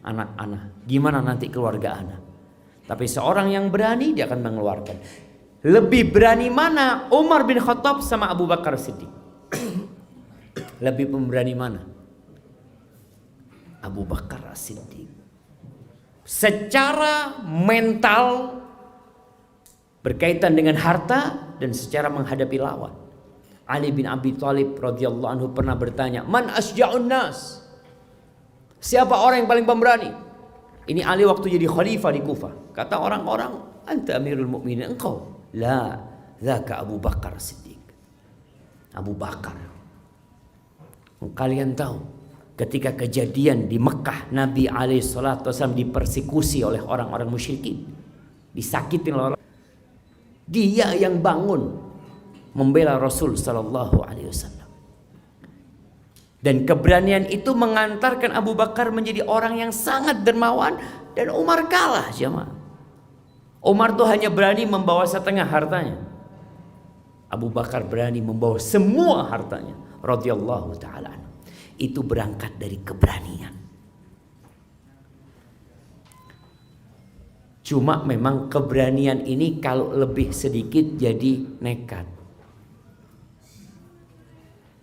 anak-anak, gimana nanti keluarga anak. Tapi seorang yang berani dia akan mengeluarkan. Lebih berani mana Umar bin Khattab sama Abu Bakar Siddiq? Lebih pemberani mana? Abu Bakar Siddiq. Secara mental berkaitan dengan harta dan secara menghadapi lawan. Ali bin Abi Thalib radhiyallahu anhu pernah bertanya, "Man asja'un nas?" Siapa orang yang paling pemberani? Ini Ali waktu jadi khalifah di Kufah. Kata orang-orang, "Anta Amirul Mukminin." Engkau. La, dzaka Abu Bakar Siddiq. Abu Bakar. Kalian tahu ketika kejadian di Mekah, Nabi SAW dipersekusi oleh orang-orang musyrikin, disakitin oleh orang. Dia yang bangun membela Rasul sallallahu alaihi wasallam. Dan keberanian itu mengantarkan Abu Bakar menjadi orang yang sangat dermawan, dan Umar kalah, jemaah. Umar tuh hanya berani membawa setengah hartanya. Abu Bakar berani membawa semua hartanya radhiyallahu taala. Itu berangkat dari keberanian. Cuma memang keberanian ini kalau lebih sedikit jadi nekat.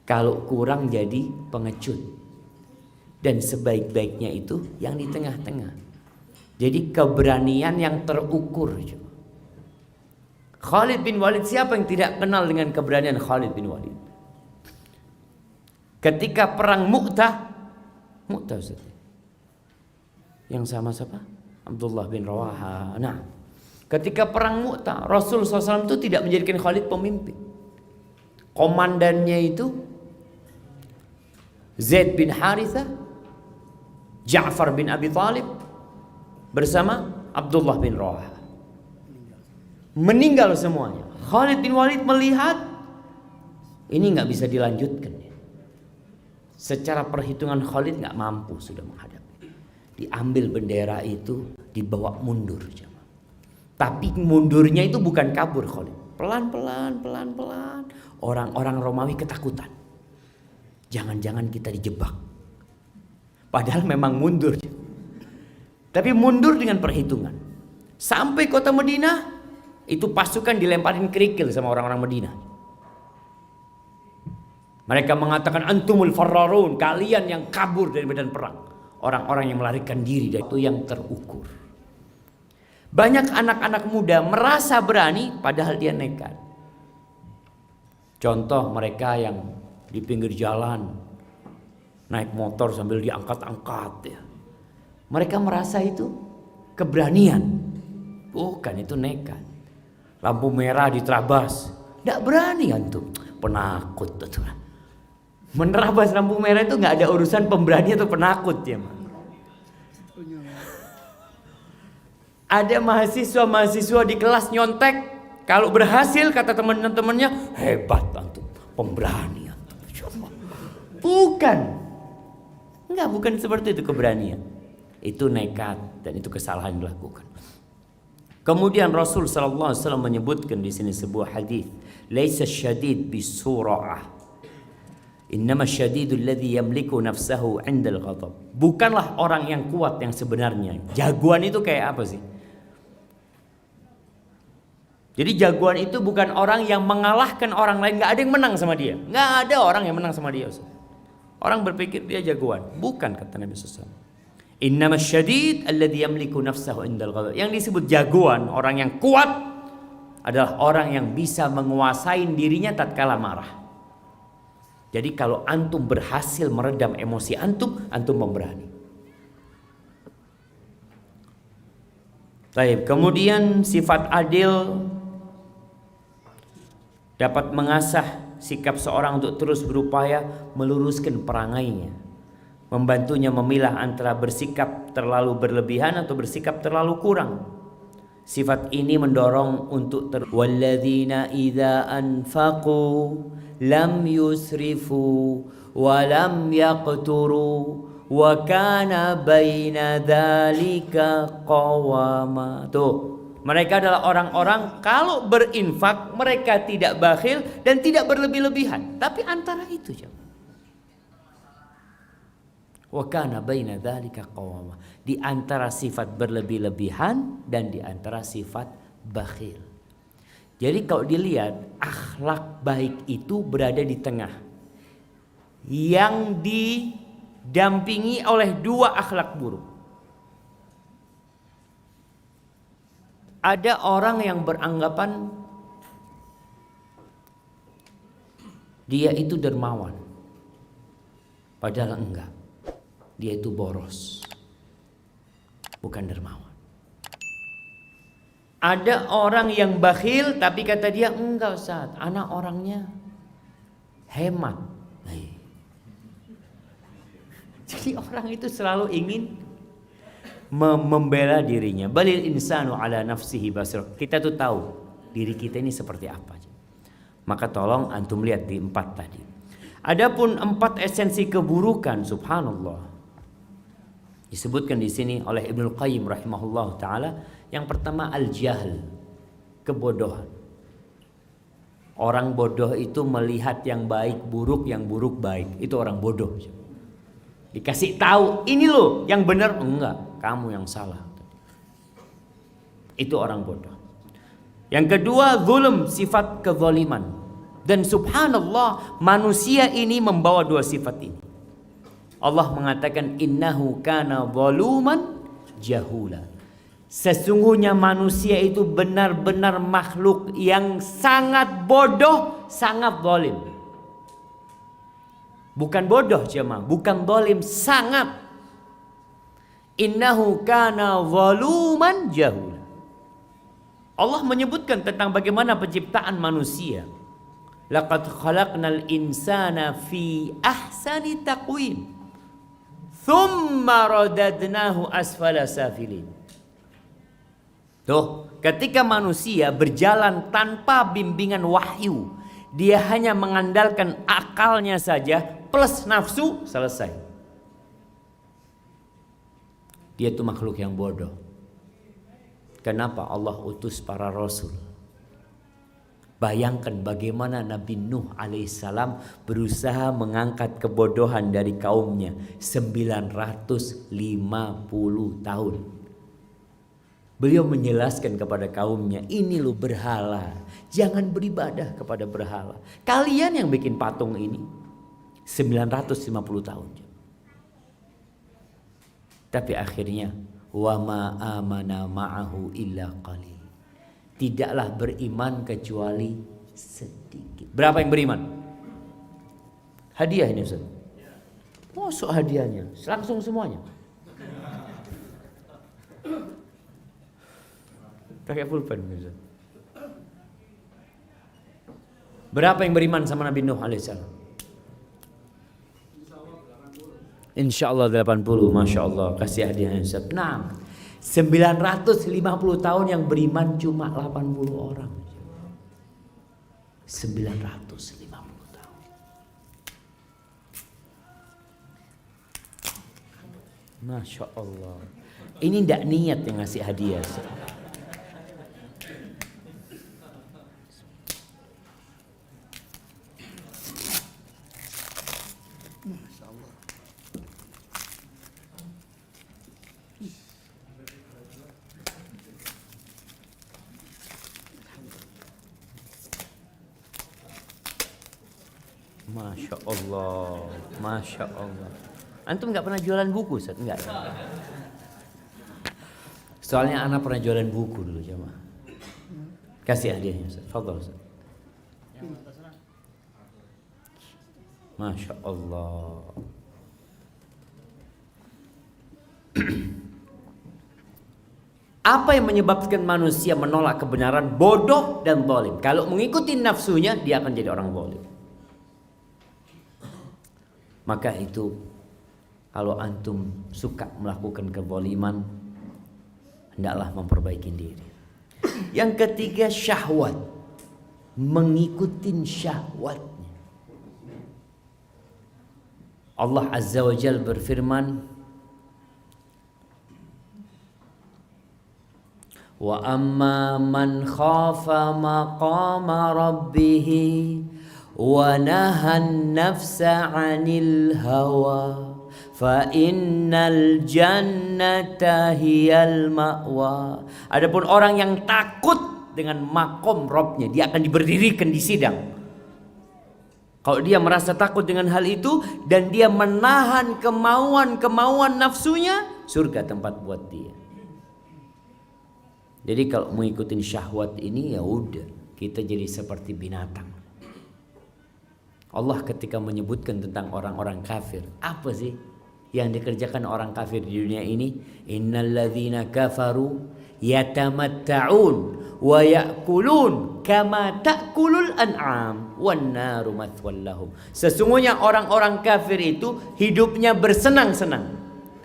Kalau kurang jadi pengecut. Dan sebaik-baiknya itu yang di tengah-tengah. Jadi keberanian yang terukur. Khalid bin Walid, siapa yang tidak kenal dengan keberanian Khalid bin Walid? Ketika perang Mu'tah Ustaz. Yang sama siapa? Abdullah bin Rawaha. Nah, ketika perang Mu'tah, Rasul SAW itu tidak menjadikan Khalid pemimpin. Komandannya itu Zaid bin Harithah, Ja'far bin Abi Thalib bersama Abdullah bin Rawaha. Meninggal semuanya. Khalid bin Walid melihat ini nggak bisa dilanjutkan. Secara perhitungan Khalid nggak mampu sudah menghadapi. Diambil bendera itu, dibawa mundur. Tapi mundurnya itu bukan kabur Khalid. Pelan-pelan. Orang-orang Romawi ketakutan. Jangan-jangan kita dijebak. Padahal memang mundur. Tapi mundur dengan perhitungan. Sampai kota Madinah, itu pasukan dilemparin kerikil sama orang-orang Madinah. Mereka mengatakan antumul farrarun, kalian yang kabur dari medan perang. Orang-orang yang melarikan diri, dan itu yang terukur. Banyak anak-anak muda merasa berani padahal dia nekat. Contoh mereka yang di pinggir jalan naik motor sambil diangkat-angkat ya. Mereka merasa itu keberanian. Bukan, itu nekat. Lampu merah diterabas, tidak berani antum, penakut tuh. Menerabas lampu merah itu nggak ada urusan pemberani atau penakut ya. Ada mahasiswa di kelas nyontek, kalau berhasil kata teman-temannya, hebat antum, pemberani antum. Bukan seperti itu keberanian. Itu nekat dan itu kesalahan yang dilakukan. Kemudian Rasul sallallahu alaihi wasallam menyebutkan di sini sebuah hadis, "Laisa syadid bisura'ah. Innama syadidul ladzi yamliku nafsahu 'indal ghadab." Bukanlah orang yang kuat yang sebenarnya. Jagoan itu kayak apa sih? Jadi jagoan itu bukan orang yang mengalahkan orang lain, nggak ada yang menang sama dia. Nggak ada orang yang menang sama dia. Orang berpikir dia jagoan. Bukan, kata Nabi SAW. Innama syadid alladzi yamliku nafsahu indal ghadab. Yang disebut jagoan, orang yang kuat, adalah orang yang bisa menguasai dirinya tatkala marah. Jadi kalau antum berhasil meredam emosi antum pemberani. Baik, kemudian sifat adil dapat mengasah sikap seorang untuk terus berupaya meluruskan perangainya, membantunya memilah antara bersikap terlalu berlebihan atau bersikap terlalu kurang. Sifat ini mendorong untuk walladzina idza anfaqu lam yusrifu wa lam yaqturu wa kana baina dzalika qawama. Tuh, mereka adalah orang-orang kalau berinfak mereka tidak bakhil dan tidak berlebih-lebihan, tapi antara itu. Wa kana baina dzalika qawama. Di antara sifat berlebih-lebihan dan di antara sifat bakhil. Jadi kalau dilihat akhlak baik itu berada di tengah. Yang didampingi oleh dua akhlak buruk. Ada orang yang beranggapan dia itu dermawan. Padahal enggak. Dia itu boros. Bukan dermawan. Ada orang yang bakhil tapi kata dia enggak Ustaz, anak orangnya hemat. Jadi orang itu selalu ingin membela dirinya. Balil insanu ala nafsihi basir. Kita tuh tahu diri kita ini seperti apa. Maka tolong antum lihat di 4 tadi. Adapun 4 esensi keburukan, subhanallah, disebutkan di sini oleh Ibnu Qayyim rahimahullah taala. Yang pertama al-jahl, kebodohan. Orang bodoh itu melihat yang baik buruk, yang buruk baik. Itu orang bodoh. Dikasih tahu, ini loh yang benar, enggak, kamu yang salah. Itu orang bodoh. Yang kedua, zulm, sifat kezaliman. Dan subhanallah, manusia ini membawa 2 sifat ini. Allah mengatakan innahu kana zaluman jahula. Sesungguhnya manusia itu benar-benar makhluk yang sangat bodoh, sangat zalim. Bukan bodoh jemaah, bukan zalim, sangat. Innahu kana zaluman jahula. Allah menyebutkan tentang bagaimana penciptaan manusia. Laqad khalaqnal insana fi ahsani taqwim. Thumma radadnahu asfala safilin. Tuh, ketika manusia berjalan tanpa bimbingan wahyu, dia hanya mengandalkan akalnya saja plus nafsu, selesai. Dia itu makhluk yang bodoh. Kenapa Allah utus para rasul? Bayangkan bagaimana Nabi Nuh alaihissalam berusaha mengangkat kebodohan dari kaumnya 950 tahun. Beliau menjelaskan kepada kaumnya, ini loh berhala, jangan beribadah kepada berhala. Kalian yang bikin patung ini 950 tahun. Tapi akhirnya wa ma amana ma'ahu illa qalil. Tidaklah beriman kecuali sedikit. Berapa yang beriman? Hadiah ini Ustaz. Masuk hadiahnya, langsung semuanya. Pakai pulpen Ustaz. Berapa yang beriman sama Nabi Nuh alaihissalam? Insyaallah 80. Masya Allah, kasih hadiahnya Ustaz. Nah, 950 tahun yang beriman cuma 80 orang. 950 tahun. Masya Allah. Ini tidak niat yang ngasih hadiah Ustaz. Masya Allah, Masya Allah. Antum nggak pernah jualan buku, Ustaz? Enggak. Soalnya anak pernah jualan buku dulu, jemaah. Kasih hadiahnya, Ustaz. Fadhal, Ustaz. Masya Allah. Apa yang menyebabkan manusia menolak kebenaran? Bodoh dan zalim. Kalau mengikuti nafsunya, dia akan jadi orang zalim. Maka itu kalau antum suka melakukan kezaliman, hendaklah memperbaiki diri. Yang ketiga, syahwat. Mengikuti syahwatnya. Allah Azza wa Jalla berfirman, wa amma man khafa maqama rabbih wa nahan nafsa 'anil hawa fa innal jannata hiyal ma'wa. Adapun orang yang takut dengan makom Robnya, dia akan diberdirikan di sidang. Kalau dia merasa takut dengan hal itu dan dia menahan kemauan nafsunya, surga tempat buat dia. Jadi kalau mengikuti syahwat ini, ya udah, kita jadi seperti binatang. Allah ketika menyebutkan tentang orang-orang kafir, apa sih yang dikerjakan orang kafir di dunia ini? Innalladzina kafaru yatamatta'un wa ya'kulun kama ta'kulul an'am wan naru mathwal lahum. Sesungguhnya orang-orang kafir itu hidupnya bersenang-senang.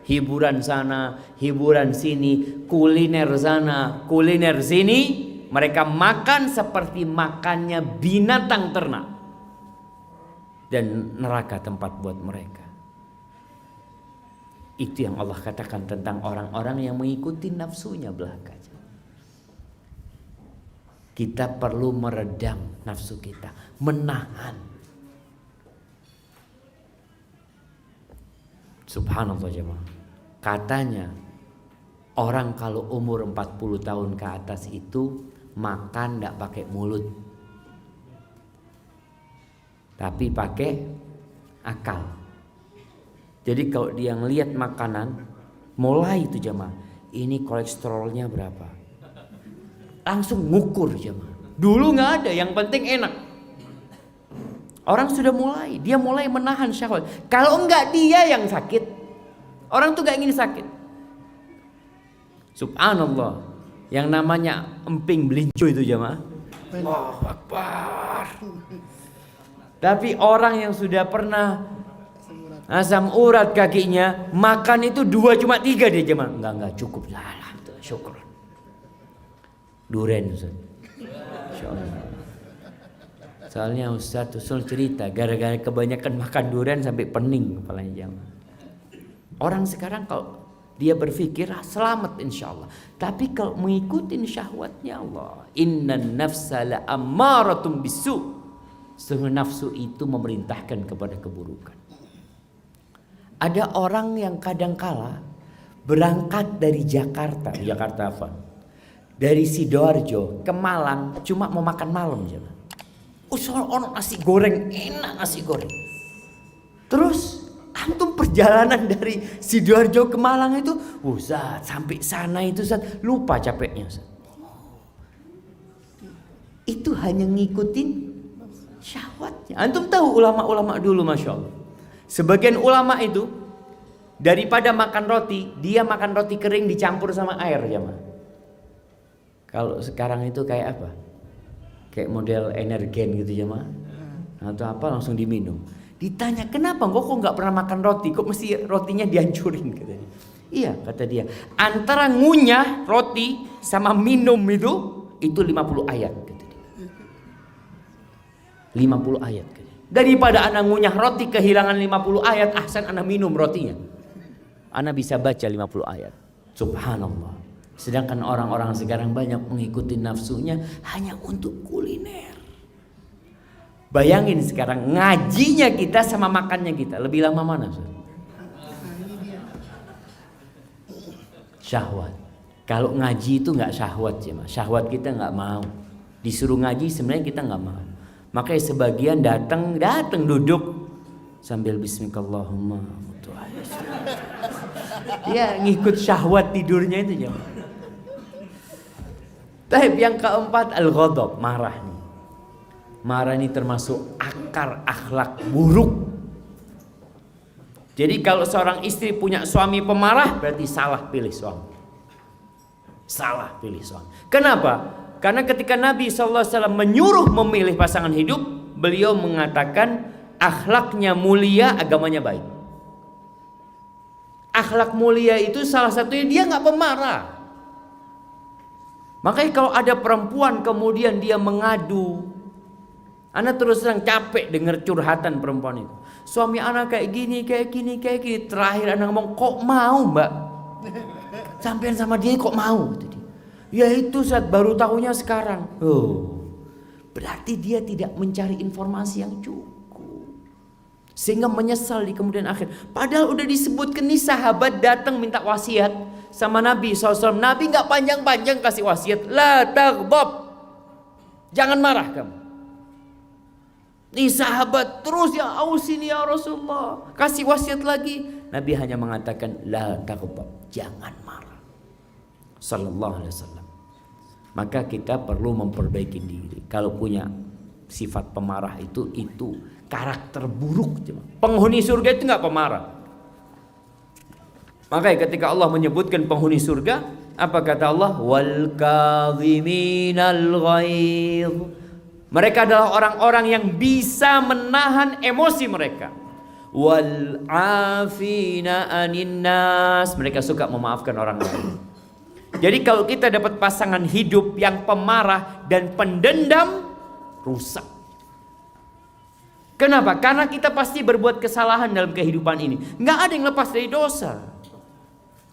Hiburan sana, hiburan sini, kuliner sana, kuliner sini. Mereka makan seperti makannya binatang ternak. Dan neraka tempat buat mereka. Itu yang Allah katakan tentang orang-orang yang mengikuti nafsunya belaka. Kita perlu meredam nafsu kita, menahan. Subhanallah jemaah. Katanya orang kalau umur 40 tahun ke atas itu makan tidak pakai mulut, tapi pakai akal. Jadi kalau dia ngelihat makanan, mulai itu jemaah, ini kolesterolnya berapa, langsung ngukur jemaah. Dulu nggak ada, yang penting enak. Orang sudah mulai, dia mulai menahan syahwat. Kalau enggak dia yang sakit, orang tuh gak ingin sakit. Subhanallah, yang namanya emping belincu itu jemaah. Allahu Akbar. Tapi orang yang sudah pernah asam urat kakinya, makan itu 2 cuma 3 dia jemaah. Enggak cukup lah, syukur. Duren Ustaz. Insyaallah. Soalnya Ustaz usul cerita gara-gara kebanyakan makan durian sampai pening kepalanya jemaah. Orang sekarang kalau dia berpikir selamat insyaallah, tapi kalau mengikuti syahwatnya Allah, innan nafsa la ammaratum bisu. Sungguh nafsu itu memerintahkan kepada keburukan. Ada orang yang kadangkala berangkat dari Jakarta apa? Dari Sidoarjo ke Malang cuma mau makan malam aja. Ono nasi goreng, enak nasi goreng. Terus antum perjalanan dari Sidoarjo ke Malang itu, Ustaz, sampai sana itu Ustaz, lupa capeknya Ustaz. Itu hanya ngikutin syahwatnya. Antum tahu ulama-ulama dulu Masya Allah. Sebagian ulama itu daripada makan roti, dia makan roti kering dicampur sama air jemaah. Kalau sekarang itu kayak apa? Kayak model energen gitu jemaah. Atau apa langsung diminum. Ditanya kenapa kok nggak pernah makan roti? Kok mesti rotinya dihancurin katanya. Iya kata dia. Antara ngunyah roti sama minum itu 50 ayat kata dia. 50 ayat katanya. Daripada anak ngunyah roti kehilangan 50 ayat, ahsan anak minum rotinya. Anak bisa baca 50 ayat. Subhanallah. Sedangkan orang-orang sekarang banyak mengikuti nafsunya hanya untuk kuliner. Bayangin sekarang ngajinya kita sama makannya kita, lebih lama mana? Syahwat. Kalau ngaji itu nggak syahwat ya, syahwat kita nggak mau. Disuruh ngaji sebenarnya kita nggak mau. Makanya sebagian datang duduk sambil bismillahirrahmanirrahim. Ya ngikut syahwat tidurnya itu ya. Tapi yang keempat al-ghadab, marah nih. Marah ini termasuk akar akhlak buruk. Jadi kalau seorang istri punya suami pemarah, berarti salah pilih suami. Salah pilih suami. Kenapa? Karena ketika Nabi SAW menyuruh memilih pasangan hidup, beliau mengatakan akhlaknya mulia, agamanya baik. Akhlak mulia itu salah satunya dia nggak pemarah. Makanya kalau ada perempuan kemudian dia mengadu, anak terus terang capek dengar curhatan perempuan itu. Suami anak kayak gini. Terakhir anak ngomong, kok mau mbak? Sampean sama dia kok mau? Ya itu saat baru tahunya sekarang. Oh, berarti dia tidak mencari informasi yang cukup. sehingga menyesal di kemudian akhir. Padahal udah disebutkan nih, sahabat datang minta wasiat sama Nabi SAW. Nabi nggak panjang-panjang kasih wasiat, la taghdab, jangan marah kamu. Nih sahabat terus, ya ausini ya Rasulullah, kasih wasiat lagi. Nabi hanya mengatakan la taghdab, jangan marah, sallallahu alaihi wasallam. Maka kita perlu memperbaiki diri. Kalau punya sifat pemarah itu karakter buruk. Penghuni surga itu nggak pemarah. Makanya ketika Allah menyebutkan penghuni surga, apa kata Allah? Wal kadhiminal ghaidh. Mereka adalah orang-orang yang bisa menahan emosi mereka. Wal afina anin nas. Mereka suka memaafkan orang lain. Jadi kalau kita dapat pasangan hidup yang pemarah dan pendendam, rusak. Kenapa? Karena kita pasti berbuat kesalahan dalam kehidupan ini. Nggak ada yang lepas dari dosa.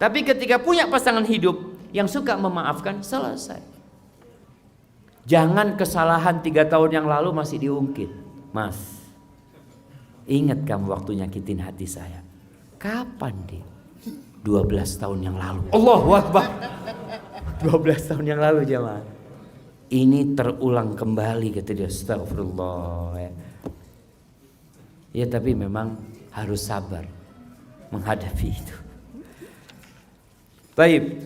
Tapi ketika punya pasangan hidup yang suka memaafkan, selesai. Jangan kesalahan 3 tahun yang lalu masih diungkit. Mas, ingat kamu waktu nyakitin hati saya. Kapan deh? 12 tahun yang lalu. Allahu Akbar. 12 tahun yang lalu jemaah. Ini terulang kembali, kata dia. Astagfirullah. Ya tapi memang harus sabar menghadapi itu. Baik.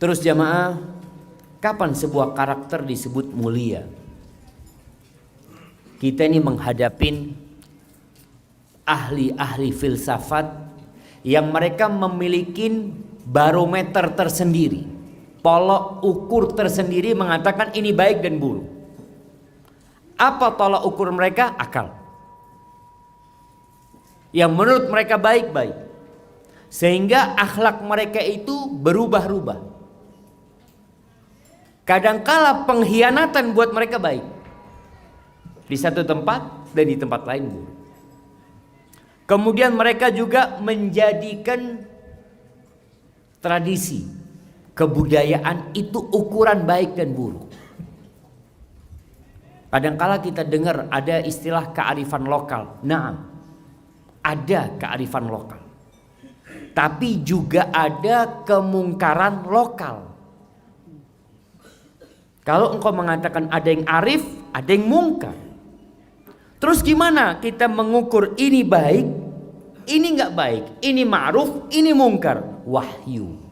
Terus jamaah, kapan sebuah karakter disebut mulia? Kita ini menghadapin ahli-ahli filsafat yang mereka memiliki barometer tersendiri, tolak ukur tersendiri mengatakan ini baik dan buruk. Apa tolak ukur mereka? Akal. Yang menurut mereka baik-baik. Sehingga akhlak mereka itu berubah-ubah. Kadangkala pengkhianatan buat mereka baik di satu tempat dan di tempat lain buruk. Kemudian mereka juga menjadikan tradisi, kebudayaan itu ukuran baik dan buruk. Kadangkala kita dengar ada istilah kearifan lokal. Nah, ada kearifan lokal. Tapi juga ada kemungkaran lokal. Kalau engkau mengatakan ada yang arif, ada yang mungkar. Terus gimana kita mengukur ini baik, ini nggak baik, ini ma'ruf, ini mungkar? Wahyu.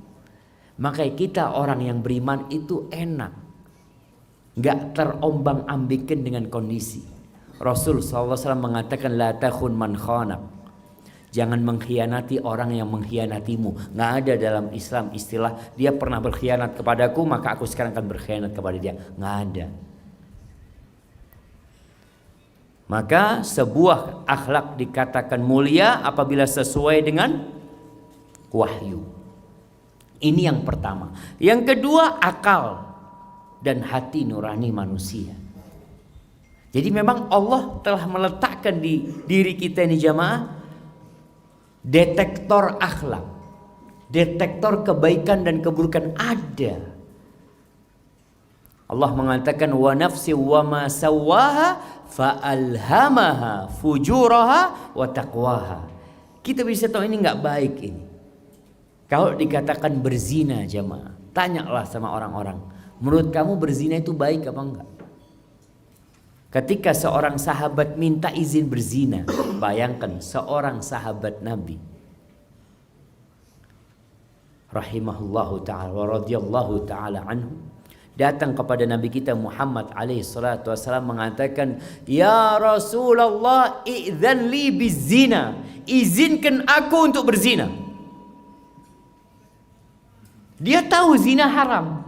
Makanya kita orang yang beriman itu enak, nggak terombang-ambingkan dengan kondisi. Rasul SAW mengatakan la takhun man khanak. Jangan mengkhianati orang yang mengkhianatimu. Nggak ada dalam Islam istilah dia pernah berkhianat kepadaku maka aku sekarang akan berkhianat kepada dia. Nggak ada. Maka sebuah akhlak dikatakan mulia apabila sesuai dengan wahyu. Ini yang pertama. Yang kedua, akal dan hati nurani manusia. Jadi memang Allah telah meletakkan di diri kita ini jamaah detektor akhlak, detektor kebaikan dan keburukan ada. Allah mengatakan wa nafsi wa ma sawwaha fa alhamaha fujuraha wa taqwaha. Kita bisa tahu ini nggak baik ini. Kalau dikatakan berzina jamaah, tanyalah sama orang-orang, menurut kamu berzina itu baik apa enggak? Ketika seorang sahabat minta izin berzina, bayangkan seorang sahabat Nabi rahimahullahu ta'ala wa radhiyallahu ta'ala anhu datang kepada Nabi kita Muhammad alaihi salatu wasallam mengatakan, ya Rasulullah idzan li bizina, izinkan aku untuk berzina. Dia tahu zina haram,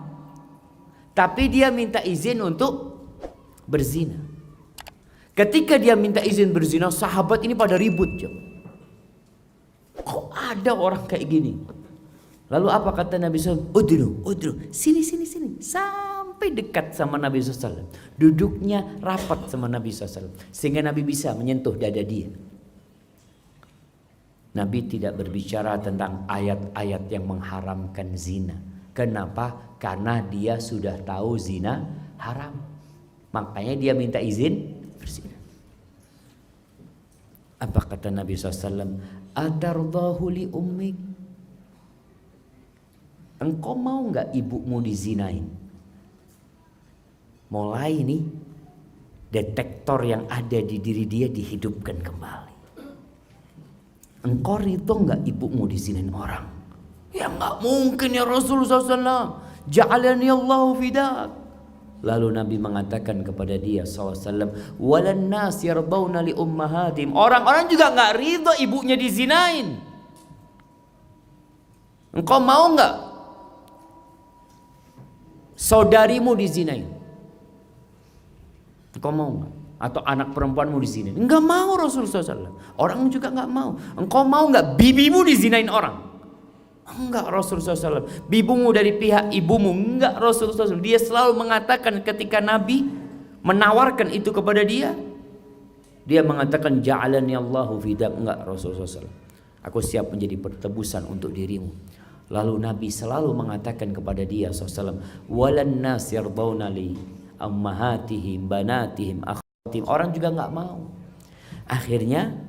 tapi dia minta izin untuk berzina. Ketika dia minta izin berzina, sahabat ini pada ribut. Kok ada orang kayak gini? Lalu apa kata Nabi SAW? Udru, sini. Sampai dekat sama Nabi SAW. Duduknya rapat sama Nabi SAW. Sehingga Nabi bisa menyentuh dada dia. Nabi tidak berbicara tentang ayat-ayat yang mengharamkan zina. Kenapa? Karena dia sudah tahu zina haram. Makanya dia minta izin berzina. Apa kata Nabi SAW? Atardahu li ummik. Engkau mau nggak ibumu dizinain? Mulai nih detektor yang ada di diri dia dihidupkan kembali. Engkau ridho nggak ibumu dizinain orang? Ya nggak mungkin ya Rasulullah SAW. Ja'alani Allahu fidak. Lalu Nabi mengatakan kepada dia SAW, walan nas yardawna li ummahatim. Orang-orang juga nggak ridho ibunya dizinain. Engkau mau nggak saudarimu dizinain? Engkau mau nggak? Atau anak perempuanmu dizinain? Enggak mau Rasulullah SAW. Orang juga nggak mau. Engkau mau nggak bibimu dizinain orang? Enggak Rasulullah SAW. Bibumu dari pihak ibumu? Enggak Rasulullah SAW. Dia selalu mengatakan ketika Nabi menawarkan itu kepada dia, dia mengatakan ja'alani Allahu fidak. Enggak Rasulullah SAW. Aku siap menjadi pertebusan untuk dirimu. Lalu Nabi selalu mengatakan kepada dia SAW, walan nas yardawna li ummahatihim banatihim akhwatihim. Orang juga enggak mau. Akhirnya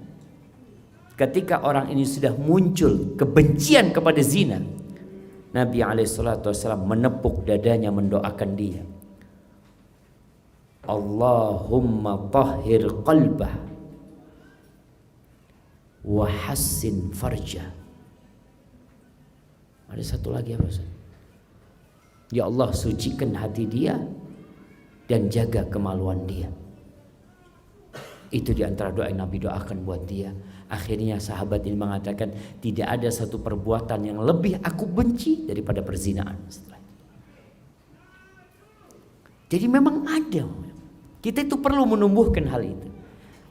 ketika orang ini sudah muncul kebencian kepada zina, Nabi SAW menepuk dadanya mendoakan dia. Allahumma tahhir qalbah wa hassin farjah. Ada satu lagi apa Ustaz? Ya Allah, sucikan hati dia dan jaga kemaluan dia. Itu diantara doa yang Nabi doakan buat dia. Akhirnya sahabat ini mengatakan, tidak ada satu perbuatan yang lebih aku benci daripada perzinaan. Jadi memang ada. Kita itu perlu menumbuhkan hal itu.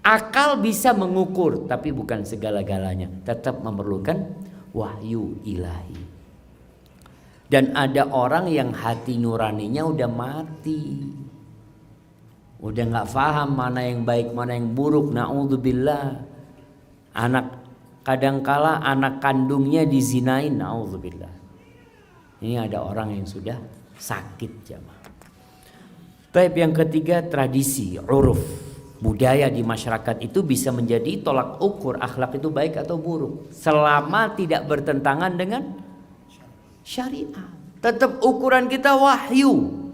Akal bisa mengukur, tapi bukan segala-galanya. Tetap memerlukan wahyu ilahi. Dan ada orang yang hati nuraninya udah mati. Udah gak paham mana yang baik, mana yang buruk. Na'udzubillah. Kadangkala anak kandungnya dizinain, na'udzubillah. Ini ada orang yang sudah sakit jamaah. Taib yang ketiga, tradisi, uruf, budaya di masyarakat itu bisa menjadi tolak ukur akhlak itu baik atau buruk, selama tidak bertentangan dengan syariat. Tetap ukuran kita wahyu.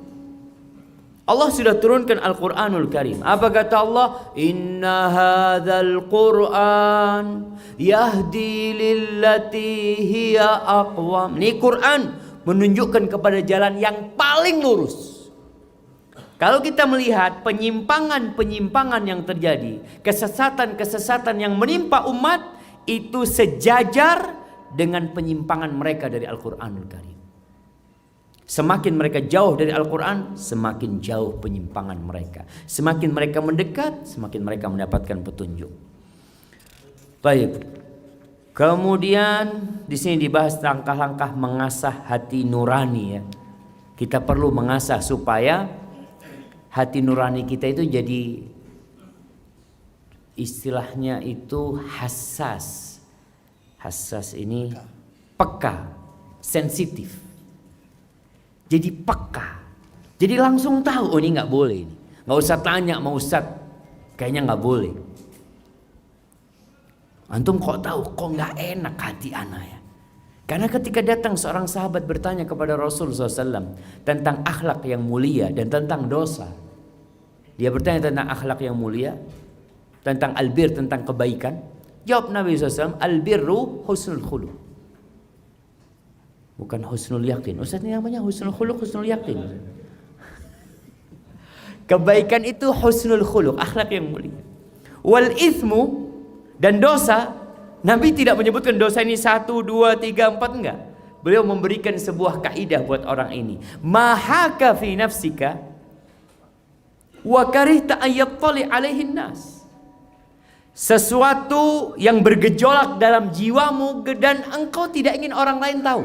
Allah sudah turunkan Al-Quranul Karim. Apa kata Allah? Inna hadzal Qur'an yahdi lillati hiya aqwam. Ini Quran menunjukkan kepada jalan yang paling lurus. Kalau kita melihat penyimpangan-penyimpangan yang terjadi, kesesatan-kesesatan yang menimpa umat, itu sejajar dengan penyimpangan mereka dari Al-Quranul Karim. Semakin mereka jauh dari Al-Quran, semakin jauh penyimpangan mereka. Semakin mereka mendekat, semakin mereka mendapatkan petunjuk. Baik. Kemudian di sini dibahas langkah-langkah mengasah hati nurani ya. Kita perlu mengasah supaya hati nurani kita itu jadi, istilahnya itu hassas. Hassas ini peka, sensitif. Jadi peka, jadi langsung tahu, oh ini nggak boleh, nggak usah tanya sama Ustaz, kayaknya nggak boleh. Antum kok tahu, kok nggak enak hati anak ya? Karena ketika datang seorang sahabat bertanya kepada Rasulullah SAW tentang akhlak yang mulia dan tentang dosa, dia bertanya tentang akhlak yang mulia, tentang albir, tentang kebaikan. Jawab Nabi SAW, albirru husnul khuluq. Bukan husnul yakin. Ustaz ini namanya husnul khuluq, husnul yakin. Kebaikan itu husnul khuluq, akhlak yang mulia. Wal ithmu, dan dosa, Nabi tidak menyebutkan dosa ini 1, 2, 3, 4, enggak. Beliau memberikan sebuah kaidah buat orang ini. Mahaka fi nafsika wa karihta ayyattali alaihin nas. Sesuatu yang bergejolak dalam jiwamu dan engkau tidak ingin orang lain tahu.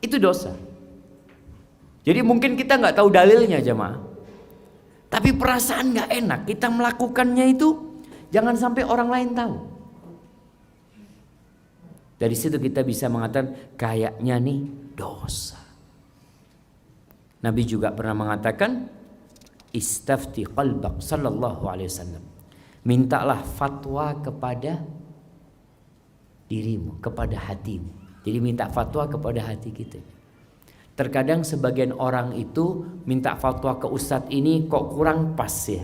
Itu dosa. Jadi mungkin kita nggak tahu dalilnya jemaah, tapi perasaan nggak enak kita melakukannya itu, jangan sampai orang lain tahu. Dari situ kita bisa mengatakan kayaknya nih dosa. Nabi juga pernah mengatakan istafti qalbak sallallahu alaihi wasallam. Mintalah fatwa kepada dirimu, kepada hatimu. Jadi minta fatwa kepada hati kita. Terkadang sebagian orang itu minta fatwa ke ustadz ini kok kurang pas ya.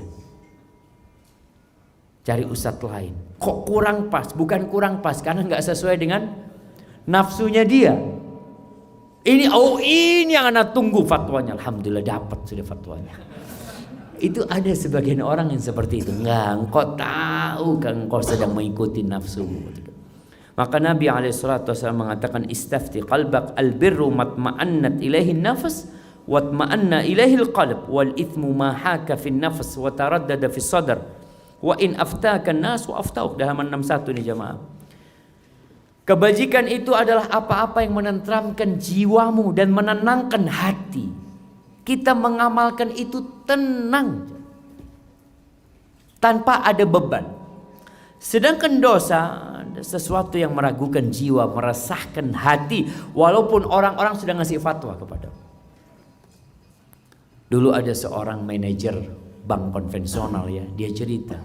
Cari ustadz lain. Kok kurang pas? Bukan kurang pas karena nggak sesuai dengan nafsunya dia. Ini yang anak tunggu fatwanya. Alhamdulillah dapat sudah fatwanya. Itu ada sebagian orang yang seperti itu. Enggak, engkau tahu kan engkau sedang mengikuti nafsumu. Maka Nabi SAW mengatakan istafti qalbak albirru matma'annat ilaihi nafas watma'anna ilaihi alqalb wal ithmu ma haka fi nafas wa taraddada fi sadr wa in aftaka an-nas wa aftauk. Halaman 61 ini jemaah. Kebajikan itu adalah apa-apa yang menenteramkan jiwamu dan menenangkan hati. Kita mengamalkan itu tenang tanpa ada beban. Sedangkan dosa sesuatu yang meragukan jiwa, meresahkan hati, walaupun orang-orang sudah ngasih fatwa kepada. Dulu ada seorang manajer bank konvensional ya, dia cerita,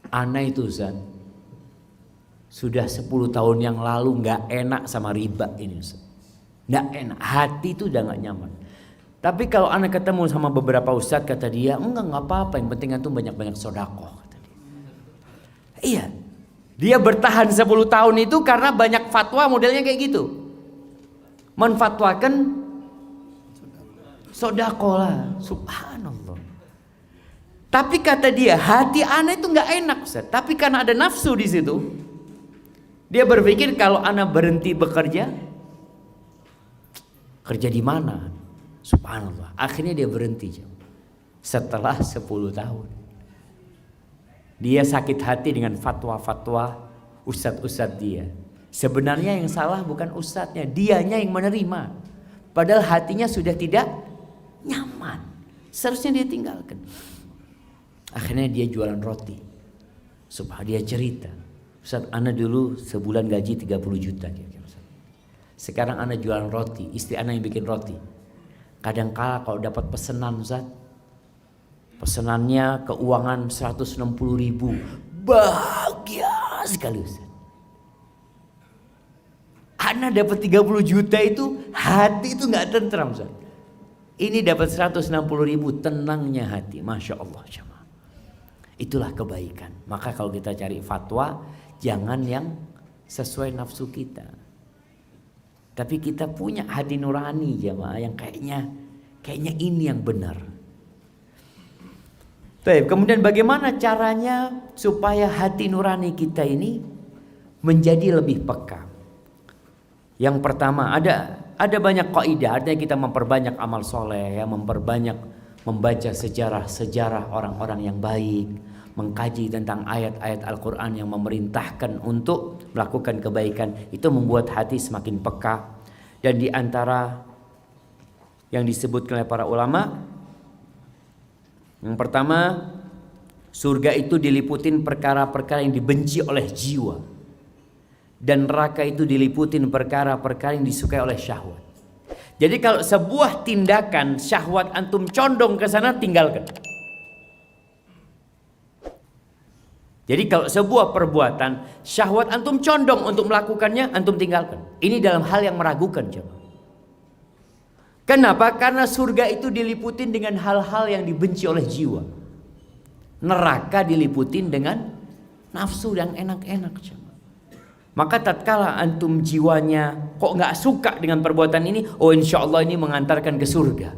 ana itu Ustaz, sudah 10 tahun yang lalu nggak enak sama riba ini Ustaz. Nggak enak, hati itu udah nggak nyaman. Tapi kalau ana ketemu sama beberapa ustadz, kata dia, enggak apa-apa, yang penting antum banyak-banyak sedekah. Iya, dia bertahan 10 tahun itu karena banyak fatwa modelnya kayak gitu. Menfatwakan sedekah lah, subhanallah. Tapi kata dia, hati ana itu nggak enak Ustaz. Tapi karena ada nafsu di situ, dia berpikir kalau ana berhenti bekerja, kerja di mana? Subhanallah. Akhirnya dia berhenti setelah 10 tahun. Dia sakit hati dengan fatwa-fatwa ustadz-ustadz dia. Sebenarnya yang salah bukan ustadznya, dianya yang menerima. Padahal hatinya sudah tidak nyaman. Seharusnya dia tinggalkan. Akhirnya dia jualan roti. Dia cerita, Ustadz, ana dulu sebulan gaji 30 juta. Sekarang ana jualan roti, istri ana yang bikin roti. Kadang-kala kalau dapat pesanan Ustadz, pesenannya keuangan 160.000, bahagia sekali Ustaz. Ana dapat 30 juta itu hati itu nggak tentram Ustaz. Ini dapat 160.000, tenangnya hati, masya Allah jemaah. Itulah kebaikan. Maka kalau kita cari fatwa, jangan yang sesuai nafsu kita. Tapi kita punya hati nurani jemaah yang kayaknya ini yang benar. Baik, kemudian bagaimana caranya supaya hati nurani kita ini menjadi lebih peka? Yang pertama ada banyak kaidah, artinya kita memperbanyak amal soleh, ya, memperbanyak membaca sejarah-sejarah orang-orang yang baik, mengkaji tentang ayat-ayat Al-Quran yang memerintahkan untuk melakukan kebaikan. Itu membuat hati semakin peka. Dan di antara yang disebutkan oleh para ulama, yang pertama, surga itu diliputin perkara-perkara yang dibenci oleh jiwa. Dan neraka itu diliputin perkara-perkara yang disukai oleh syahwat. Jadi kalau sebuah tindakan syahwat antum condong ke sana, tinggalkan. Jadi kalau sebuah perbuatan syahwat antum condong untuk melakukannya, antum tinggalkan. Ini dalam hal yang meragukan coba. Kenapa? Karena surga itu diliputin dengan hal-hal yang dibenci oleh jiwa. Neraka diliputin dengan nafsu yang enak-enak. Maka tatkala antum jiwanya kok nggak suka dengan perbuatan ini, insya Allah ini mengantarkan ke surga.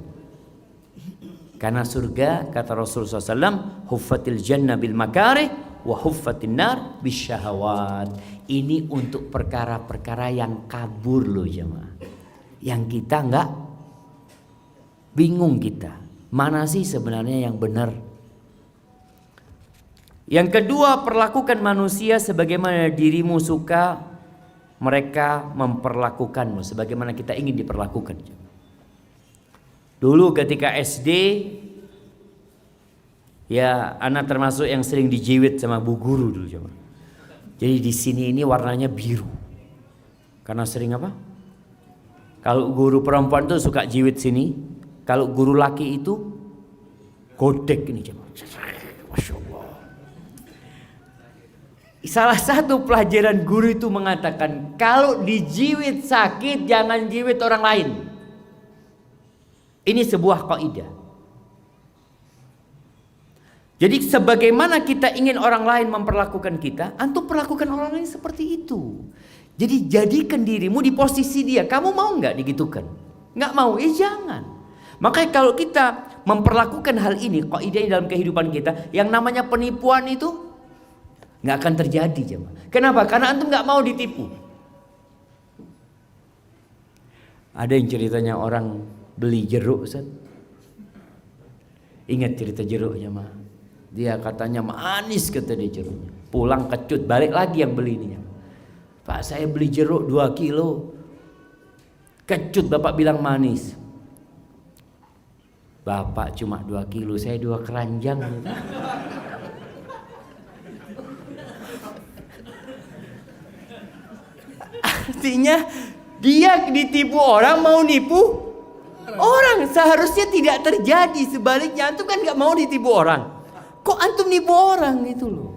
Karena surga, kata Rasulullah SAW, huffatil jannah bil makarih wa huffatin nar bis syahawat. Ini untuk perkara-perkara yang kabur loh jemaah. Yang kita nggak bingung kita, mana sih sebenarnya yang benar? Yang kedua, perlakukan manusia sebagaimana dirimu suka mereka memperlakukanmu, sebagaimana kita ingin diperlakukan. Dulu ketika SD, ya anak termasuk yang sering dijiwit sama bu guru dulu coba. Jadi di sini ini warnanya biru, karena sering apa? Kalau guru perempuan tuh suka jiwit sini. Kalau guru laki itu godek ini coba. Masya Allah. Salah satu pelajaran guru itu mengatakan, kalau dijiwit sakit jangan jiwit orang lain. Ini sebuah kaidah. Jadi sebagaimana kita ingin orang lain memperlakukan kita, antum perlakukan orang lain seperti itu. Jadi jadikan dirimu di posisi dia. Kamu mau nggak digitukan? Nggak mau, jangan. Makanya kalau kita memperlakukan hal ini, kaidahnya dalam kehidupan kita, yang namanya penipuan itu nggak akan terjadi, jemaah. Kenapa? Karena antum nggak mau ditipu. Ada yang ceritanya orang beli jeruk, Ustaz. Ingat cerita jeruknya, mah. Dia katanya manis, kata dia jeruknya. Pulang kecut, balik lagi yang beli ini. Pak, saya beli jeruk 2 kilo. Kecut, Bapak bilang manis. Bapak cuma 2 kilo, saya 2 keranjang. Artinya dia ditipu orang, mau nipu orang. Seharusnya tidak terjadi. Sebaliknya, antum kan gak mau ditipu orang. Kok antum nipu orang gitu loh.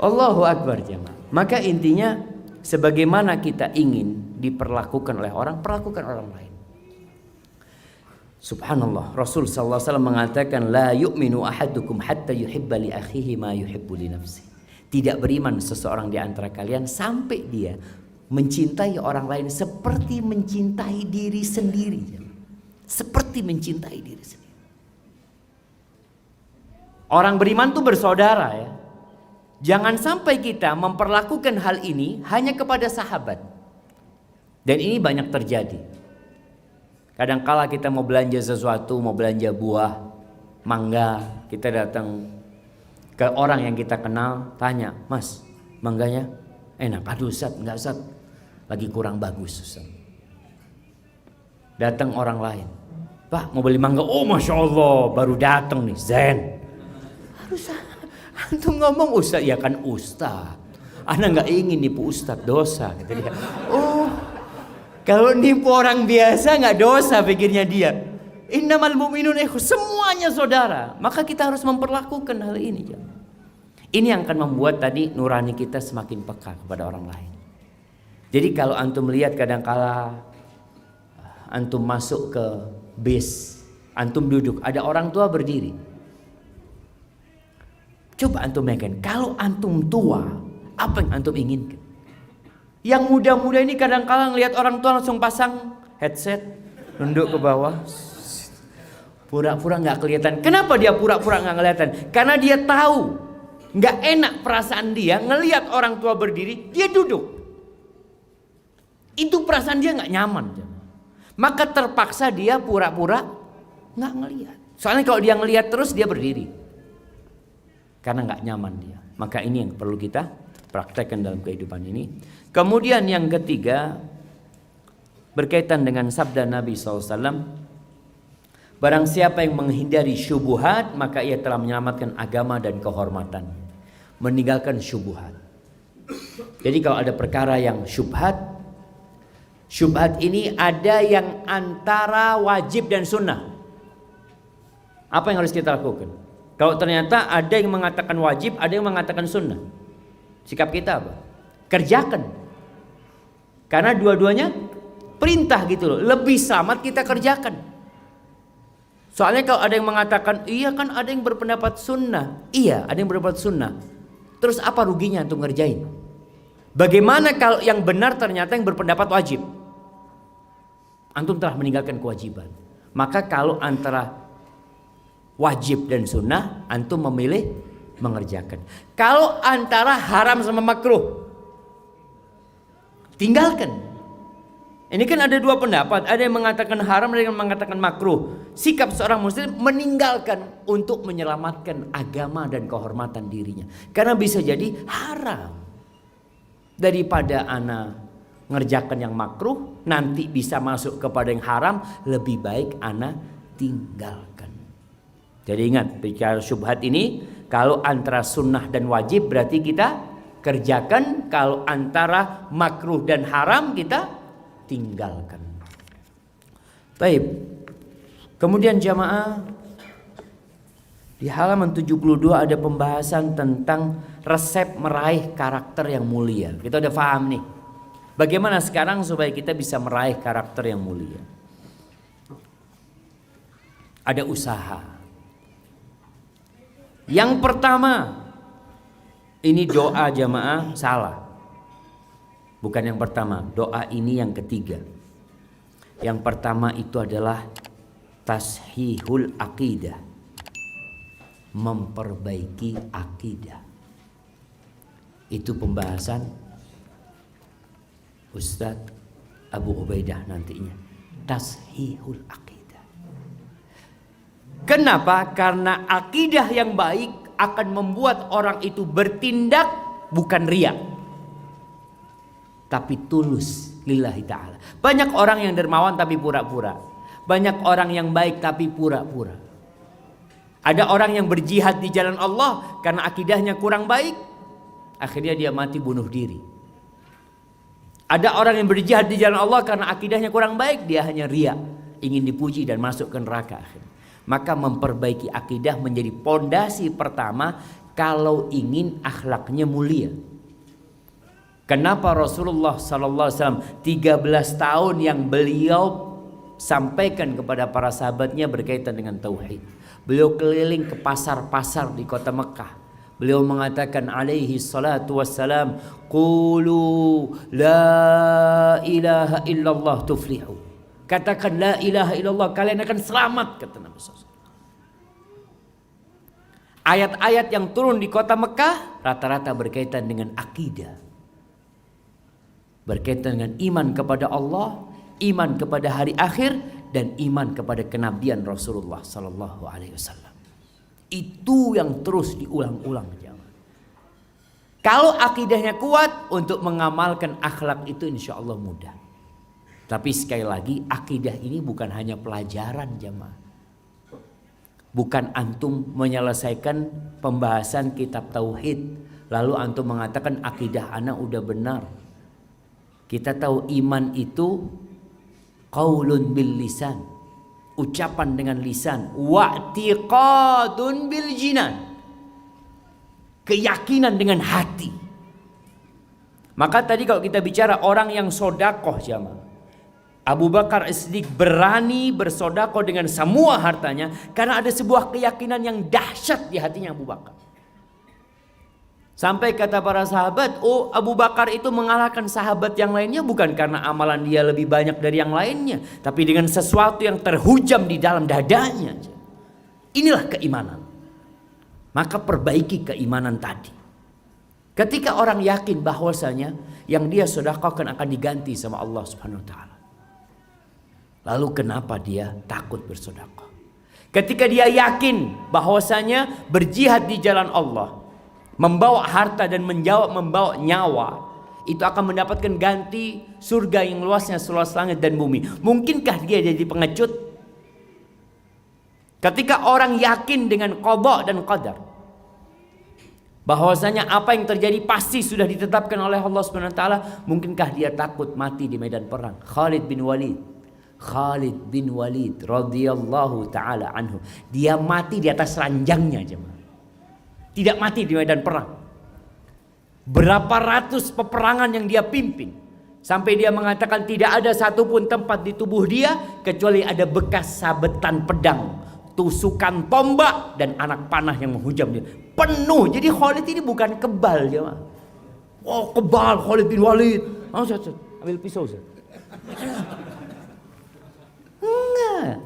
Allahu Akbar, jemaah. Maka intinya, sebagaimana kita ingin diperlakukan oleh orang, perlakukan orang lain. Subhanallah, Rasul sallallahu alaihi wasallam mengatakan, la yu'minu ahadukum hatta yuhibba li akhihi ma yuhibbu li nafsihi. Tidak beriman seseorang di antara kalian sampai dia mencintai orang lain seperti mencintai diri sendiri. Seperti mencintai diri sendiri. Orang beriman itu bersaudara, ya. Jangan sampai kita memperlakukan hal ini hanya kepada sahabat. Dan ini banyak terjadi. Kadangkala kita mau belanja sesuatu, mau belanja buah, mangga, kita datang ke orang yang kita kenal, tanya, Mas, mangganya enak? Aduh Ustaz, enggak Ustaz, lagi kurang bagus Ustaz. Datang orang lain, Pak mau beli mangga, oh Masya Allah, baru datang nih, Zen. Aduh Ustaz, antum ngomong Ustaz, ya kan Ustaz, ana nggak ingin nipu Ustaz, dosa, kata dia. Oh, kalau nipu orang biasa nggak dosa, pikirnya dia. Innamal mu'minun ikhwah, semuanya saudara. Maka kita harus memperlakukan hal ini. Ini yang akan membuat tadi nurani kita semakin peka kepada orang lain. Jadi kalau antum lihat kadangkala antum masuk ke bis, antum duduk, ada orang tua berdiri. Coba antum bayangkan, kalau antum tua, apa yang antum inginkan? Yang muda-muda ini kadangkala ngelihat orang tua langsung pasang headset, nunduk ke bawah. Pura-pura gak kelihatan. Kenapa dia pura-pura gak kelihatan? Karena dia tahu gak enak perasaan dia ngelihat orang tua berdiri, dia duduk. Itu perasaan dia gak nyaman. Maka terpaksa dia pura-pura gak ngelihat. Soalnya kalau dia ngelihat terus, dia berdiri. Karena gak nyaman dia. Maka ini yang perlu kita praktekkan dalam kehidupan ini. Kemudian yang ketiga, berkaitan dengan sabda Nabi SAW, barang siapa yang menghindari syubhat, maka ia telah menyelamatkan agama dan kehormatan. Meninggalkan syubhat. Jadi kalau ada perkara yang syubhat, syubhat ini ada yang antara wajib dan sunnah. Apa yang harus kita lakukan? Kalau ternyata ada yang mengatakan wajib, ada yang mengatakan sunnah, sikap kita apa? Kerjakan. Karena dua-duanya perintah gitu loh. Lebih selamat kita kerjakan. Soalnya kalau ada yang mengatakan, iya kan ada yang berpendapat sunnah. Iya, ada yang berpendapat sunnah. Terus apa ruginya untuk ngerjain? Bagaimana kalau yang benar ternyata yang berpendapat wajib? Antum telah meninggalkan kewajiban. Maka kalau antara wajib dan sunnah, antum memilih mengerjakan. Kalau antara haram sama makruh, tinggalkan. Ini kan ada dua pendapat, ada yang mengatakan haram, ada yang mengatakan makruh. Sikap seorang muslim meninggalkan untuk menyelamatkan agama dan kehormatan dirinya. Karena bisa jadi haram. Daripada ana ngerjakan yang makruh, nanti bisa masuk kepada yang haram, lebih baik ana tinggalkan. Jadi ingat, bicara syubhat ini, kalau antara sunnah dan wajib berarti kita kerjakan, kalau antara makruh dan haram kita tinggalkan. Baik. Kemudian jamaah, Di halaman 72 ada pembahasan tentang resep meraih karakter yang mulia. Kita udah paham nih. Bagaimana sekarang supaya kita bisa meraih karakter yang mulia? Ada usaha. Yang pertama, ini doa jamaah salah. Bukan yang pertama, doa ini yang ketiga. Yang pertama itu adalah tashihul aqidah. Memperbaiki akidah. Itu pembahasan Ustadz Abu Ubaidah nantinya. Tashihul akidah. Kenapa? Karena akidah yang baik akan membuat orang itu bertindak bukan riya, tapi tulus lillahi ta'ala. Banyak orang yang dermawan tapi pura-pura. Banyak orang yang baik tapi pura-pura. Ada orang yang berjihad di jalan Allah karena akidahnya kurang baik, akhirnya dia mati bunuh diri. Ada orang yang berjihad di jalan Allah karena akidahnya kurang baik, dia hanya riya, ingin dipuji dan masuk ke neraka akhirnya. Maka memperbaiki akidah menjadi pondasi pertama kalau ingin akhlaknya mulia. Kenapa Rasulullah SAW 13 tahun yang beliau sampaikan kepada para sahabatnya berkaitan dengan tauhid? Beliau keliling ke pasar-pasar di kota Mekah. Beliau mengatakan alaihi salatu wassalam, qulu la ilaha illallah tuflihu. Katakan la ilaha illallah, kalian akan selamat, kata Nabi SAW. Ayat-ayat yang turun di kota Mekah rata-rata berkaitan dengan akidah. Berkaitan dengan iman kepada Allah, iman kepada hari akhir, dan iman kepada kenabian Rasulullah sallallahu alaihi wasallam. Itu yang terus diulang-ulang. Kalau akidahnya kuat, untuk mengamalkan akhlak itu insya Allah mudah. Tapi sekali lagi, akidah ini bukan hanya pelajaran jamaah. Bukan antum menyelesaikan pembahasan kitab tauhid lalu antum mengatakan akidah anak udah benar. Kita tahu iman itu qaulun bil lisan, ucapan dengan lisan, wa'tiqadun bil jinan, keyakinan dengan hati. Maka tadi kalau kita bicara orang yang sodakoh jamaah, Abu Bakar As-Siddiq berani bersodakoh dengan semua hartanya karena ada sebuah keyakinan yang dahsyat di hatinya Abu Bakar. Sampai kata para sahabat, oh Abu Bakar itu mengalahkan sahabat yang lainnya bukan karena amalan dia lebih banyak dari yang lainnya, tapi dengan sesuatu yang terhujam di dalam dadanya. Inilah keimanan. Maka perbaiki keimanan tadi. Ketika orang yakin bahwasanya yang dia sedekahkan akan diganti sama Allah Subhanahu wa taala. Lalu kenapa dia takut bersedekah? Ketika dia yakin bahwasanya berjihad di jalan Allah, membawa harta dan membawa nyawa, itu akan mendapatkan ganti surga yang luasnya seluas langit dan bumi. Mungkinkah dia jadi pengecut? Ketika orang yakin dengan qada dan qadar, bahwasanya apa yang terjadi pasti sudah ditetapkan oleh Allah Subhanahu wa taala, mungkinkah dia takut mati di medan perang? Khalid bin Walid radhiyallahu taala anhu, dia mati di atas ranjangnya jemaah. Tidak mati di medan perang. Berapa ratus peperangan yang dia pimpin, sampai dia mengatakan tidak ada satupun tempat di tubuh dia kecuali ada bekas sabetan pedang, tusukan tombak, dan anak panah yang menghujam dia. Penuh. Jadi Khalid ini bukan kebal jemaah. Oh kebal Khalid bin Walid. Ambil pisau Ustaz. Enggak.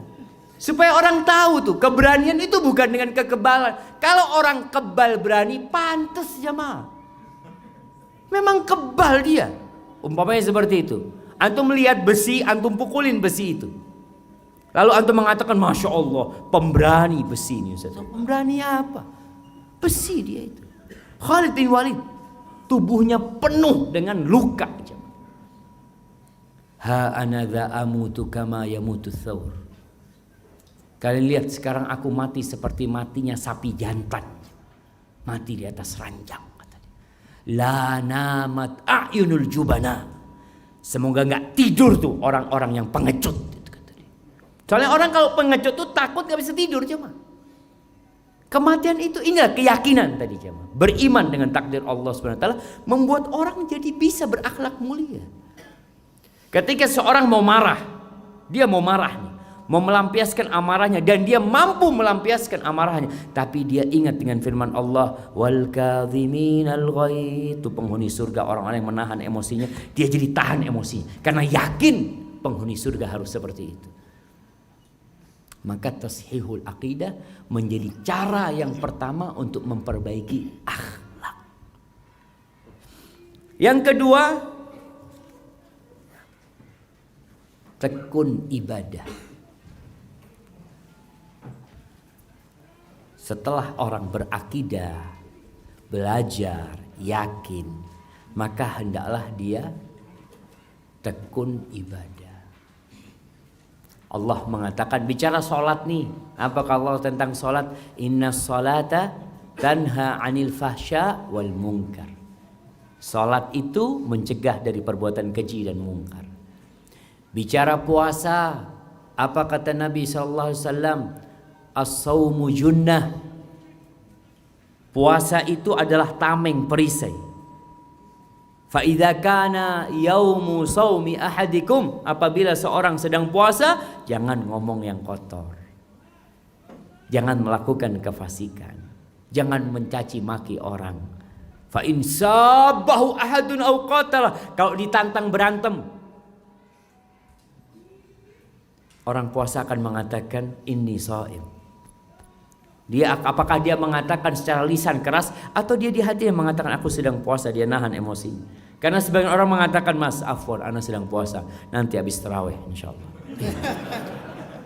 Supaya orang tahu tuh, keberanian itu bukan dengan kekebalan. Kalau orang kebal berani, pantas jemaah. Memang kebal dia. Umpamanya seperti itu. Antum melihat besi, antum pukulin besi itu. Lalu antum mengatakan, Masya Allah, pemberani besi ini Ustaz. Pemberani apa? Besi dia itu. Khalid bin Walid, tubuhnya penuh dengan luka. Ha anadha amutu kama yamutu thawr. Kalian lihat sekarang aku mati seperti matinya sapi jantan. Mati di atas ranjang. La namat a'yunul jubana. Semoga gak tidur tuh orang-orang yang pengecut. Soalnya orang kalau pengecut tuh takut gak bisa tidur cuma. Kematian itu inilah keyakinan tadi jemaah. Beriman dengan takdir Allah Subhanahu wa taala membuat orang jadi bisa berakhlak mulia. Ketika seorang mau marah, dia mau marah nih, mau melampiaskan amarahnya dan dia mampu melampiaskan amarahnya, tapi dia ingat dengan firman Allah, wal kadhiminal ghaidh, itu penghuni surga orang-orang yang menahan emosinya, dia jadi tahan emosi karena yakin penghuni surga harus seperti itu. Maka tashihul aqidah menjadi cara yang pertama untuk memperbaiki akhlak. Yang kedua, tekun ibadah. Setelah orang berakidah, belajar, yakin, maka hendaklah dia tekun ibadah. Allah mengatakan bicara solat nih. Apa kalau tentang solat? Inna solata tanha anil fahsya wal munkar. Solat itu mencegah dari perbuatan keji dan mungkar. Bicara puasa, apa kata Nabi SAW? As-sawmu junnah. Puasa itu adalah tameng, perisai. Fa idza kana yaumu shaumi ahadikum, apabila seorang sedang puasa, jangan ngomong yang kotor. Jangan melakukan kefasikan. Jangan mencaci maki orang. Fa in sabahu ahadun aw qatala, kalau ditantang berantem, orang puasa akan mengatakan inni shaim. Apakah dia mengatakan secara lisan keras atau dia di hatinya mengatakan aku sedang puasa, dia nahan emosinya. Karena sebagian orang mengatakan mas afwan, ana sedang puasa, nanti habis tarawih insyaallah.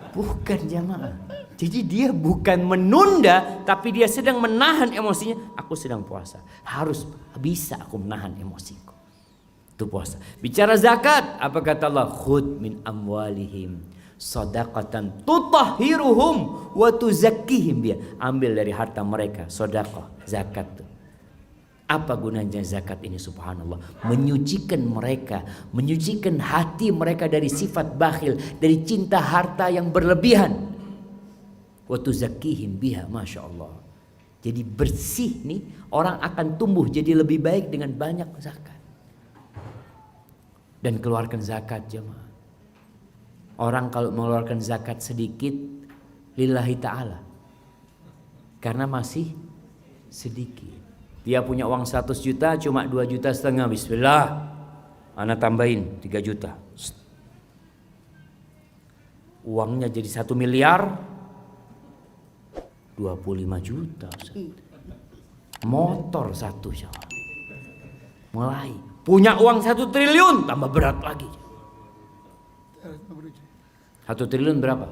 Bukan jamaah. Jadi dia bukan menunda, tapi dia sedang menahan emosinya. Aku sedang puasa, harus bisa aku menahan emosiku. Itu puasa. Bicara zakat, apa kata Allah? Khudh min amwalihim sadaqatan tutahhiruhum wa tuzakkihim, dia ambil dari harta mereka sedekah, zakat tuh. Apa gunanya zakat ini? Subhanallah, menyucikan mereka, menyucikan hati mereka dari sifat bakhil, dari cinta harta yang berlebihan. Wa tuzakkihim biha, masya Allah. Jadi bersih nih, orang akan tumbuh jadi lebih baik dengan banyak zakat. Dan keluarkan zakat jemaah. Orang kalau mengeluarkan zakat sedikit lillahi ta'ala, karena masih sedikit. Dia punya uang 100 juta, cuma 2,5 juta, bismillah, ana tambahin 3 juta. Uangnya jadi 1 miliar, 25 juta. Motor 1 jawab. Mulai punya uang 1 triliun, tambah berat lagi. 1 triliun berapa?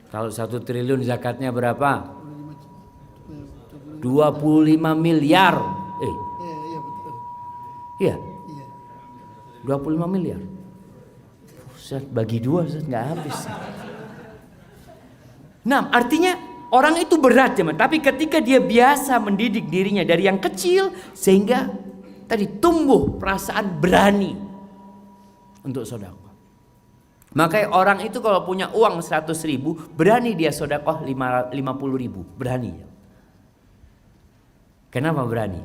Kalau 1 triliun zakatnya berapa? 25 miliar. Iya betul. Iya. 25 miliar. Ustaz, bagi 2 Ustaz, nggak habis. Nah, artinya orang itu berat teman, tapi ketika dia biasa mendidik dirinya dari yang kecil sehingga tadi tumbuh perasaan berani untuk sedekah. Makanya orang itu kalau punya uang 100.000, berani dia sedekah 50.000, berani. Kenapa berani?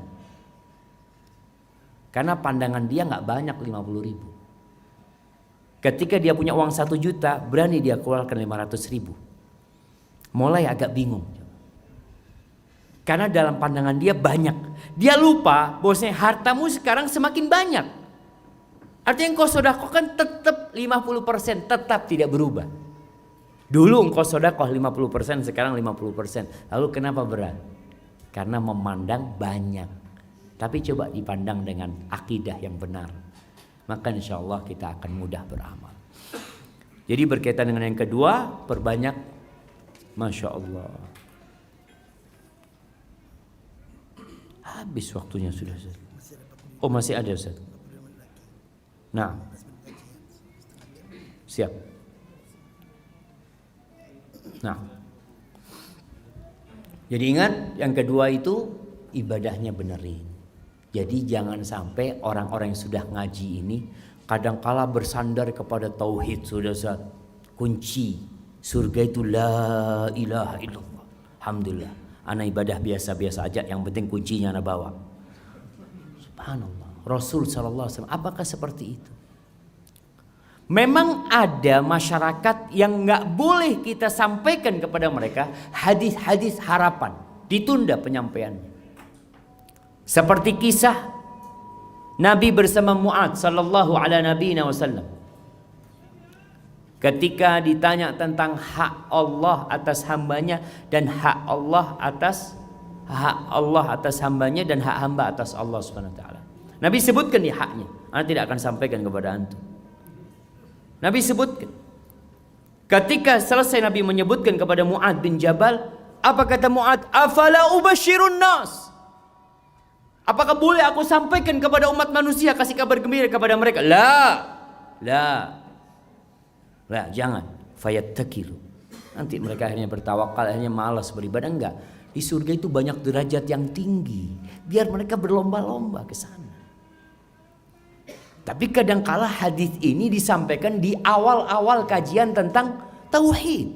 Karena pandangan dia nggak banyak 50.000. Ketika dia punya uang 1 juta, berani dia keluarkan 500.000. Mulai agak bingung. Karena dalam pandangan dia banyak. Dia lupa bahwasanya hartamu sekarang semakin banyak. Artinya engkau sedekahkan tetap 50%, tetap tidak berubah. Dulu engkau sedekah 50%, sekarang 50%. Lalu kenapa berat? Karena memandang banyak. Tapi coba dipandang dengan akidah yang benar, maka insya Allah kita akan mudah beramal. Jadi berkaitan dengan yang kedua, perbanyak, masya Allah. Habis waktunya sudah. Oh masih ada Ustaz. Nah, siap. Nah, jadi ingat yang kedua itu ibadahnya benerin. Jadi jangan sampai orang-orang yang sudah ngaji ini kadangkala bersandar kepada tauhid, sudah kunci Surga itu la ilaha illallah. Alhamdulillah. Ana ibadah biasa-biasa aja, yang penting kuncinya ana bawa. Subhanallah. Rasul sallallahu alaihi wasallam apakah seperti itu? Memang ada masyarakat yang nggak boleh kita sampaikan kepada mereka hadis-hadis harapan, ditunda penyampaiannya. Seperti kisah Nabi bersama Mu'adz sallallahu ala nabiyina wasallam. Ketika ditanya tentang hak Allah atas hambanya dan hak Allah atas hambanya dan hak hamba atas Allah Subhanahu wa taala. Nabi sebutkan di haknya. Ana tidak akan sampaikan kepada antum. Nabi sebutkan. Ketika selesai Nabi menyebutkan kepada Mu'adz bin Jabal, apa kata Mu'adz? Afala ubashirun nas? Apakah boleh aku sampaikan kepada umat manusia, kasih kabar gembira kepada mereka? La, jangan. Fayattakilu. Nanti mereka akhirnya bertawakal, akhirnya malas beribadah. Enggak. Di surga itu banyak derajat yang tinggi. Biar mereka berlomba-lomba ke sana. Tapi kadangkala hadis ini disampaikan di awal-awal kajian tentang tauhid.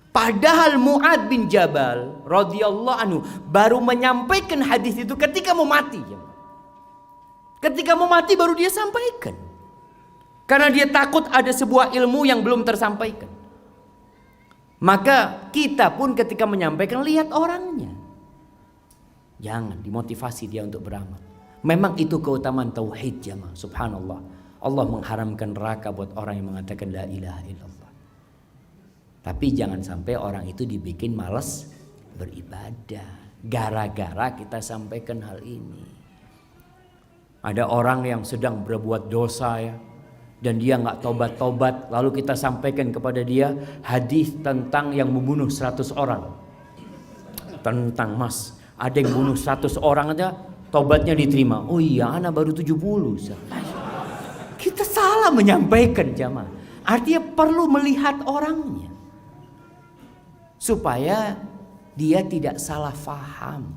Padahal Mu'adz bin Jabal radhiyallahu anhu baru menyampaikan hadis itu ketika mau mati. Ketika mau mati baru dia sampaikan. Karena dia takut ada sebuah ilmu yang belum tersampaikan. Maka kita pun ketika menyampaikan lihat orangnya. Jangan dimotivasi dia untuk beramal. Memang itu keutamaan tauhid jamaah. Subhanallah. Allah mengharamkan neraka buat orang yang mengatakan la ilaha illallah. Tapi jangan sampai orang itu dibikin malas beribadah gara-gara kita sampaikan hal ini. Ada orang yang sedang berbuat dosa ya, dan dia nggak tobat-tobat, lalu kita sampaikan kepada dia hadis tentang yang membunuh 100 orang. Tentang mas, ada yang bunuh 100 orang aja tobatnya diterima. Oh iya, ana baru 70. Kita salah menyampaikan jamaah. Artinya perlu melihat orangnya supaya dia tidak salah faham.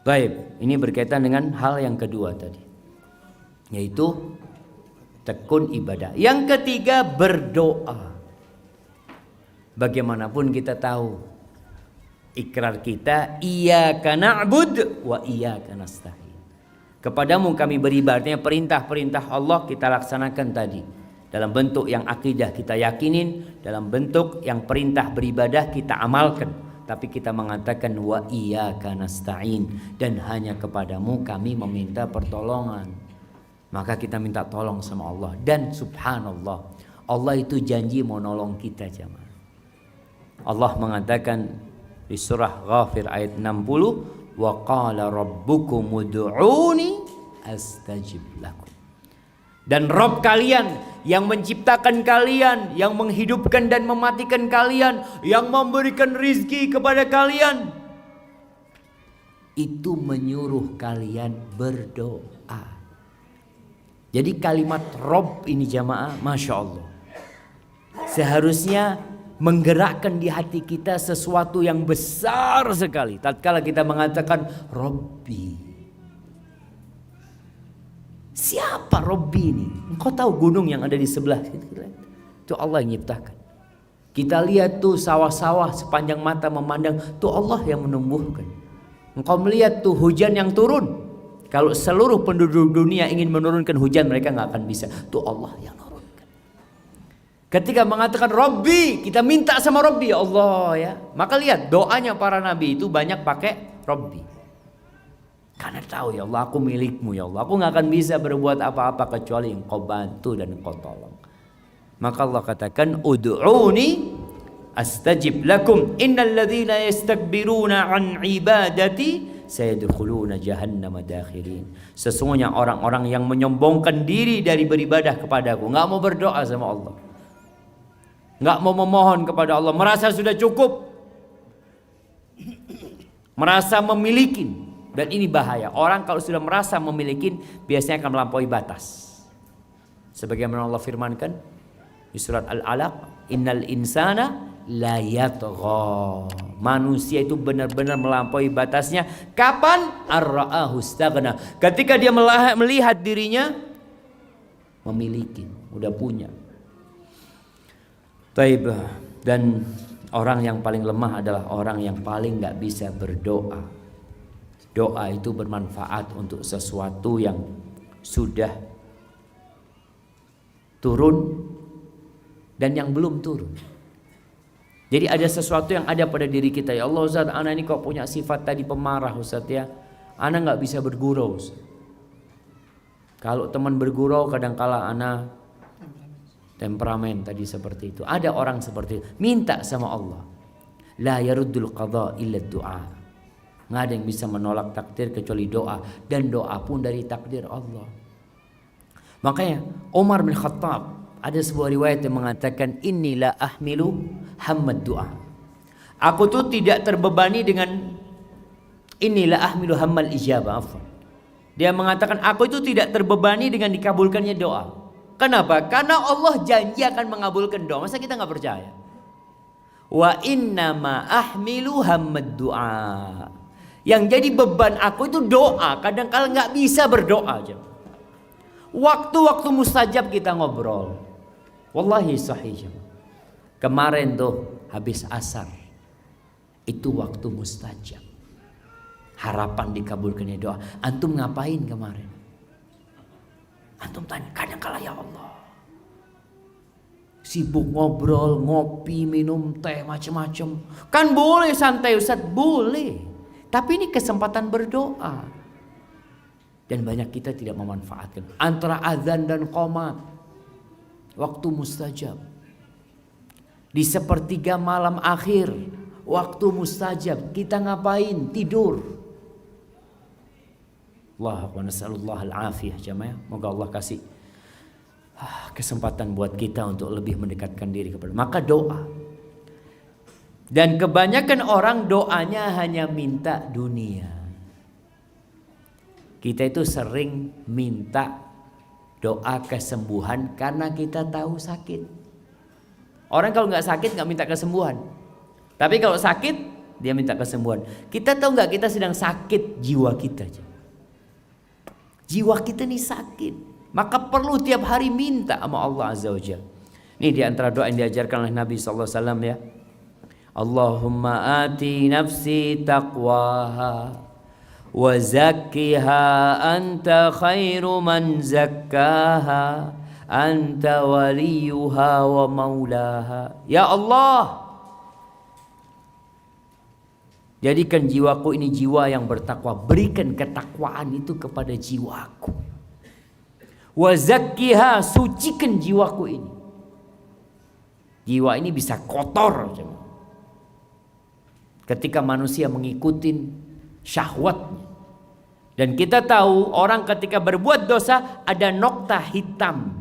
Baik, ini berkaitan dengan hal yang kedua tadi, yaitu tekun ibadah. Yang ketiga, berdoa. Bagaimanapun kita tahu ikrar kita iyyaka na'bud wa iyyaka nasta'in. Kepadamu kami beribadah. Artinya perintah-perintah Allah kita laksanakan tadi. Dalam bentuk yang akidah kita yakinin, dalam bentuk yang perintah beribadah kita amalkan. Tapi kita mengatakan wa iyyaka nasta'in, dan hanya kepadamu kami meminta pertolongan. Maka kita minta tolong sama Allah. Dan subhanallah, Allah itu janji mau nolong kita jemaah. Allah mengatakan di surah Ghafir ayat 60, wa qala rabbukum ud'uni astajib lakum. Dan Rabb kalian yang menciptakan kalian, yang menghidupkan dan mematikan kalian, yang memberikan rizki kepada kalian, itu menyuruh kalian berdoa. Jadi kalimat Rabb ini jamaah, Masya Allah, seharusnya menggerakkan di hati kita sesuatu yang besar sekali tatkala kita mengatakan Rabbi. Siapa Rabbi ini? Engkau tahu gunung yang ada di sebelah itu Allah yang nyiptakan. Kita lihat tuh sawah-sawah sepanjang mata memandang, tuh Allah yang menumbuhkan. Engkau melihat tuh hujan yang turun. Kalau seluruh penduduk dunia ingin menurunkan hujan, mereka nggak akan bisa. Tuh Allah yang menurunkan. Ketika mengatakan Rabbi, kita minta sama Rabbi, ya Allah ya. Maka lihat doanya para nabi itu banyak pakai Rabbi. Karena tahu ya Allah, aku milikmu ya Allah. Aku gak akan bisa berbuat apa-apa kecuali engkau bantu dan engkau tolong. Maka Allah katakan ud'uni astajib lakum innal ladzina yastakbiruna an ibadati sayadkhuluna jahannama dakhirin. Sesungguhnya orang-orang yang menyombongkan diri dari beribadah kepadaku, gak mau berdoa sama Allah, gak mau memohon kepada Allah, merasa sudah cukup, merasa memiliki. Dan ini bahaya. Orang kalau sudah merasa memiliki, biasanya akan melampaui batas. Sebagaimana Allah firmankan di surat Al-Alaq, innal insana la yatgha. Manusia itu benar-benar melampaui batasnya. Kapan? Ar-ra'ahu istaghna. Ketika dia melihat dirinya memiliki, udah punya. Taib. Dan orang yang paling lemah adalah orang yang paling gak bisa berdoa. Doa itu bermanfaat untuk sesuatu yang sudah turun dan yang belum turun. Jadi ada sesuatu yang ada pada diri kita. Ya Allah Ustaz, ana ini kok punya sifat tadi pemarah Ustaz ya. Ana gak bisa bergurau Ustaz. Kalau teman bergurau kadangkala ana temperamen tadi seperti itu. Ada orang seperti itu. Minta sama Allah. La yaruddul qadha illa du'a. Nggak ada yang bisa menolak takdir kecuali doa. Dan doa pun dari takdir Allah. Makanya Umar bin Khattab, ada sebuah riwayat yang mengatakan, inni la ahmilu hammad du'a. Aku tuh tidak terbebani dengan inni la ahmilu hammal ijabah. Dia mengatakan aku itu tidak terbebani dengan dikabulkannya doa. Kenapa? Karena Allah janji akan mengabulkan doa. Masa kita nggak percaya? Wa innama ahmilu hammad du'a. Yang jadi beban aku itu doa. Kadang-kadang nggak bisa berdoa aja. Waktu-waktu mustajab kita ngobrol. Wallahi sahih. Kemarin tuh habis asar. Itu waktu mustajab. Harapan dikabulkannya doa. Antum ngapain kemarin? Antum tanya, kadang-kala ya Allah. Sibuk ngobrol, ngopi, minum teh, macam-macam. Kan boleh santai Ustaz, boleh. Tapi ini kesempatan berdoa. Dan banyak kita tidak memanfaatkan. Antara azan dan qomat. Waktu mustajab. Di sepertiga malam akhir. Waktu mustajab. Kita ngapain? Tidur. Allah wa nas'alullah al-afiyah jamaah. Moga Allah kasih kesempatan buat kita untuk lebih mendekatkan diri kepada. Maka doa. Dan kebanyakan orang doanya hanya minta dunia. Kita itu sering minta doa kesembuhan karena kita tahu sakit. Orang kalau nggak sakit nggak minta kesembuhan. Tapi kalau sakit dia minta kesembuhan. Kita tahu nggak kita sedang sakit jiwa kita aja. Jiwa kita ini sakit. Maka perlu tiap hari minta sama Allah Azza wa Jalla. Ini di antara doa yang diajarkan oleh Nabi SAW ya. Allahumma ati nafsi taqwaha wa zakkiha anta khairu man zakkaha anta waliyuha wa maulaha. Ya Allah, jadikan jiwaku ini jiwa yang bertakwa. Berikan ketakwaan itu kepada jiwaku. Wa zakkiha, sucikan jiwaku ini. Jiwa ini bisa kotor ketika manusia mengikuti syahwatnya. Dan kita tahu orang ketika berbuat dosa ada nokta hitam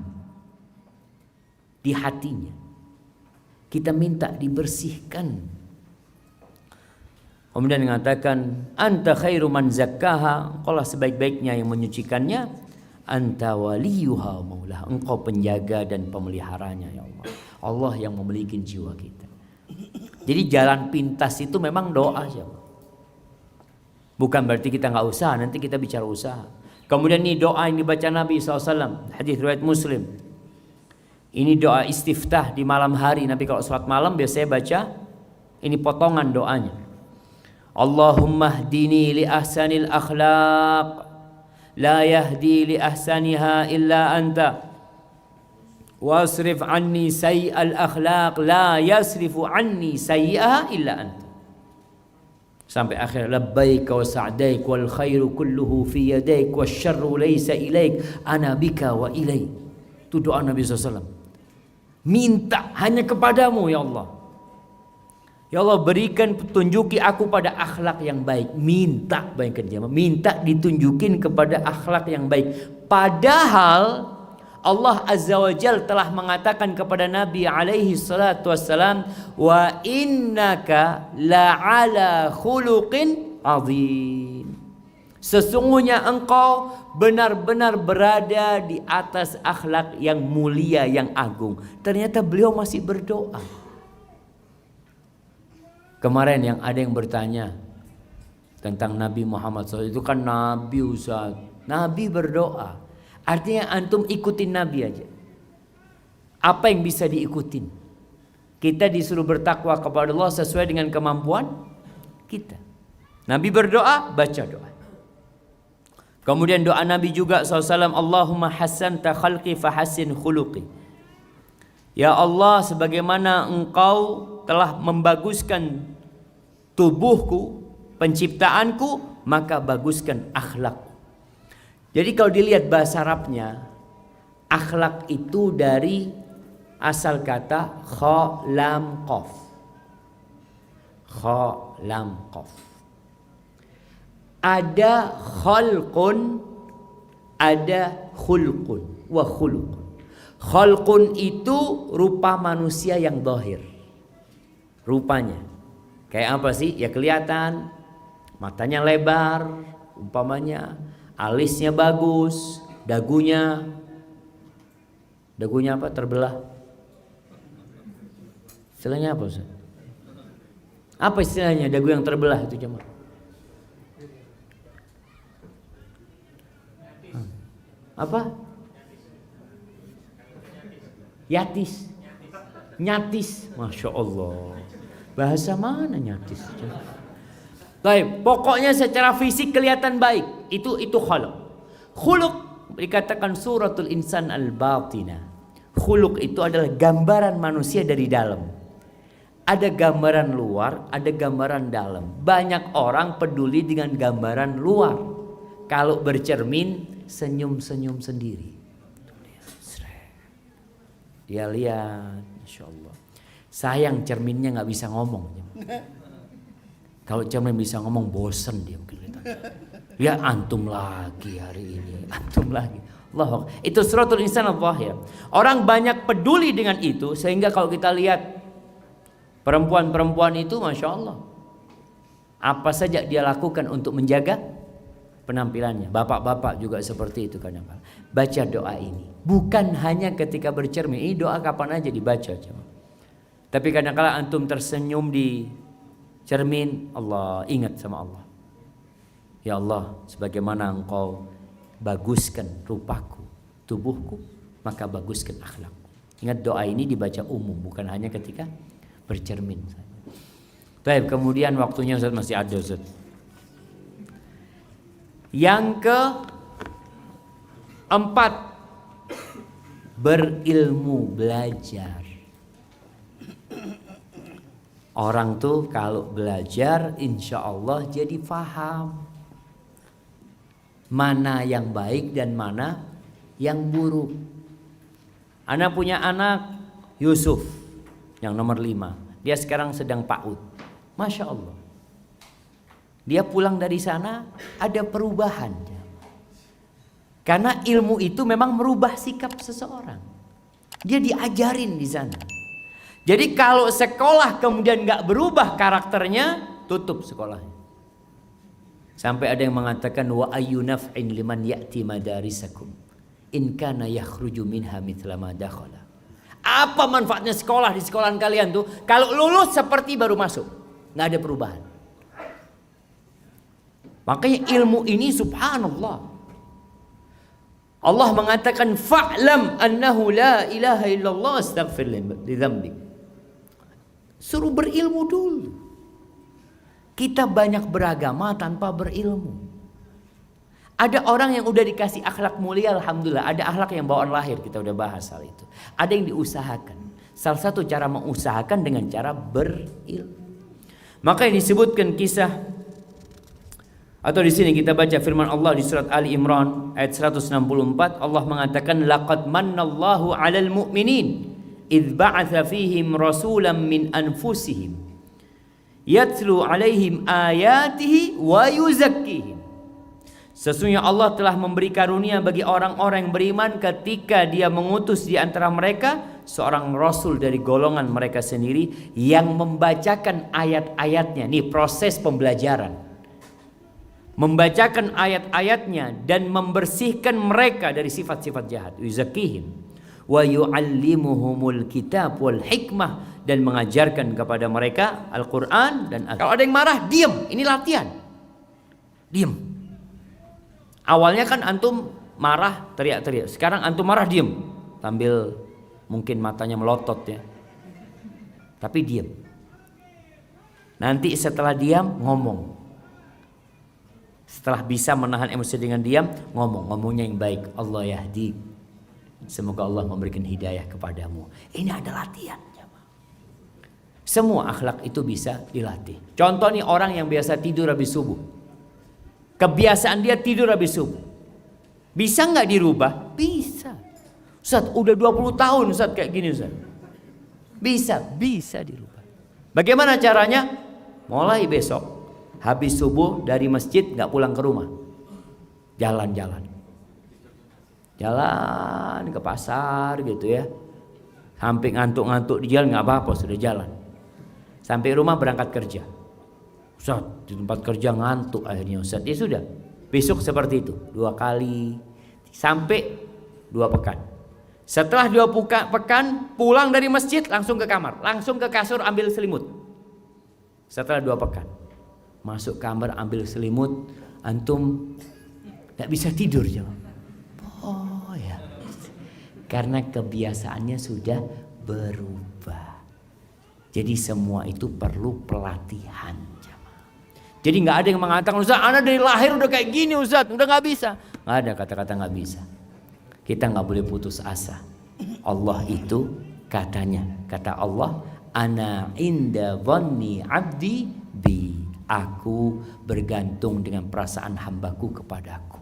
di hatinya. Kita minta dibersihkan. Kemudian mengatakan anta khairu man zakkaha, engkau sebaik-baiknya yang menyucikannya, anta waliyuha maulah, engkau penjaga dan pemeliharanya ya Allah. Allah yang memiliki jiwa kita. Jadi jalan pintas itu memang doa saja. Bukan berarti kita nggak usaha, nanti kita bicara usaha. Kemudian ini doa yang dibaca Nabi SAW, hadis riwayat Muslim. Ini doa istiftah di malam hari. Nabi kalau sholat malam biasanya baca ini potongan doanya. Allahumma hdini li ahsanil akhlaq, la yahdi li ahsaniha illa anta. Wasrif anni sayyi'al akhlaq, la yasrifu anni sayyi'aha illa anta. Sampai akhir, labbaik wa sa'daik wal khairu kulluhu fi yadaik wasyarru laysa ilaik ana bika wa ilaik. Itu doa Nabi SAW. Minta hanya kepadamu ya Allah. Ya Allah, berikan, tunjuki aku pada akhlak yang baik. Minta, bayangkan jemaah, minta ditunjukin kepada akhlak yang baik. Padahal Allah Azza wa Jalla telah mengatakan kepada Nabi alaihi salatu wassalam, wa innaka la'ala khuluqin azim. Sesungguhnya engkau benar-benar berada di atas akhlak yang mulia, yang agung. Ternyata beliau masih berdoa. Kemarin yang ada yang bertanya tentang Nabi Muhammad SAW, itu kan Nabi Ustaz. Nabi berdoa. Artinya antum ikutin Nabi aja. Apa yang bisa diikutin? Kita disuruh bertakwa kepada Allah sesuai dengan kemampuan kita. Nabi berdoa, baca doa. Kemudian doa Nabi juga SAW, Allahumma hassanta khalqi fahassin khuluqi. Ya Allah, sebagaimana Engkau telah membaguskan tubuhku, penciptaanku, maka baguskan akhlakku. Jadi kalau dilihat bahasa Arabnya, akhlak itu dari asal kata kha lam qaf. Kha lam qaf. Ada khalqun, ada khulqun wa khuluqun. Khalqun itu rupa manusia yang zahir. Rupanya kayak apa sih? Ya kelihatan, matanya lebar, umpamanya, alisnya bagus, dagunya apa? Terbelah. Istilahnya apa, Ustaz? Apa istilahnya dagu yang terbelah itu, jemaah? Apa? Yatis. Nyatis. Masya Allah. Bahasa mana nyatis? Baik, pokoknya secara fisik kelihatan baik. Itu khuluq. Khuluq dikatakan suratul insan al-batinah. Khuluq itu adalah gambaran manusia dari dalam. Ada gambaran luar, ada gambaran dalam. Banyak orang peduli dengan gambaran luar. Kalau bercermin, senyum-senyum sendiri. Dia lihat, Masya Allah. Sayang cerminnya nggak bisa ngomong. Kalau cermin bisa ngomong, bosen dia mungkin. Ya antum lagi hari ini, antum lagi. Allah, itu suratul insan al-zahir. Orang banyak peduli dengan itu, sehingga kalau kita lihat perempuan-perempuan itu, Masya Allah, apa saja dia lakukan untuk menjaga penampilannya. Bapak-bapak juga seperti itu kan. Baca doa ini bukan hanya ketika bercermin. Ini doa kapan aja dibaca, tapi kadang-kala antum tersenyum di cermin, Allah, ingat sama Allah. Ya Allah, sebagaimana Engkau baguskan rupaku, tubuhku, maka baguskan akhlakku. Ingat, doa ini dibaca umum, bukan hanya ketika bercermin. Baik, kemudian waktunya Ustaz masih ada, Ustaz. Yang keempat, berilmu, belajar. Orang tuh kalau belajar, insya Allah jadi faham mana yang baik dan mana yang buruk. Ana punya anak Yusuf yang nomor 5. Dia sekarang sedang PAUD. Masya Allah. Dia pulang dari sana ada perubahan. Karena ilmu itu memang merubah sikap seseorang. Dia diajarin di sana. Jadi kalau sekolah kemudian nggak berubah karakternya, tutup sekolahnya. Sampai ada yang mengatakan wa ayyu naf'in liman ya'ti madarisakum in kana yakhruju minha mithla ma dakhala. Apa manfaatnya sekolah di sekolahan kalian tuh kalau lulus seperti baru masuk, nggak ada perubahan. Makanya ilmu ini subhanallah. Allah mengatakan fa'lam annahu la ilaha illallah astaghfir li dzambik. Suruh berilmu dulu. Kita banyak beragama tanpa berilmu. Ada orang yang udah dikasih akhlak mulia, alhamdulillah. Ada akhlak yang bawaan lahir, kita udah bahas hal itu. Ada yang diusahakan. Salah satu cara mengusahakan dengan cara berilmu. Maka yang disebutkan kisah, atau di sini kita baca firman Allah di surat Ali Imran ayat 164, Allah mengatakan laqad mannallahu 'alal mu'minin idz ba'atsa fihim rasulan min anfusihim yatlu 'alaihim ayatihi wa yuzakkihim. Sesungguhnya Allah telah memberi karunia bagi orang-orang yang beriman ketika Dia mengutus di antara mereka seorang rasul dari golongan mereka sendiri yang membacakan ayat-ayatnya. Nih proses pembelajaran. Membacakan ayat-ayatnya dan membersihkan mereka dari sifat-sifat jahat. Yuzakkihim wa yu'allimuhumul kitab wal hikmah, dan mengajarkan kepada mereka Al-Quran dan kalau ada yang marah, diam. Ini latihan. Diam. Awalnya kan antum marah teriak-teriak. Sekarang antum marah diam, sambil mungkin matanya melotot ya. Tapi diam. Nanti setelah diam ngomong. Setelah bisa menahan emosi dengan diam, ngomongnya yang baik. Allah yahdi. Semoga Allah memberikan hidayah kepadamu. Ini ada latihan. Semua akhlak itu bisa dilatih. Contoh nih orang yang biasa tidur habis subuh. Kebiasaan dia tidur habis subuh. Bisa nggak dirubah? Bisa. Ustaz, udah 20 tahun Ustaz kayak gini Ustaz. Bisa dirubah. Bagaimana caranya? Mulai besok. Habis subuh dari masjid nggak pulang ke rumah, jalan-jalan ke pasar gitu ya. Sampai ngantuk-ngantuk di jalan nggak apa-apa, sudah jalan. Sampai rumah berangkat kerja. Ustaz, di tempat kerja ngantuk akhirnya Ustaz. Ya sudah, besok seperti itu 2 kali sampai 2 pekan. Setelah 2 pekan pulang dari masjid langsung ke kamar, langsung ke kasur ambil selimut. Setelah 2 pekan. Masuk kamar ambil selimut, antum gak bisa tidur ya. Oh ya, karena kebiasaannya sudah berubah. Jadi semua itu perlu pelatihan. Jadi gak ada yang mengatakan Ustaz, ana dari lahir udah kayak gini Ustaz, udah gak bisa. Gak ada kata-kata gak bisa. Kita gak boleh putus asa. Allah itu katanya, kata Allah, ana inda dhanni abdi bi. Aku bergantung dengan perasaan hambaku kepadaku.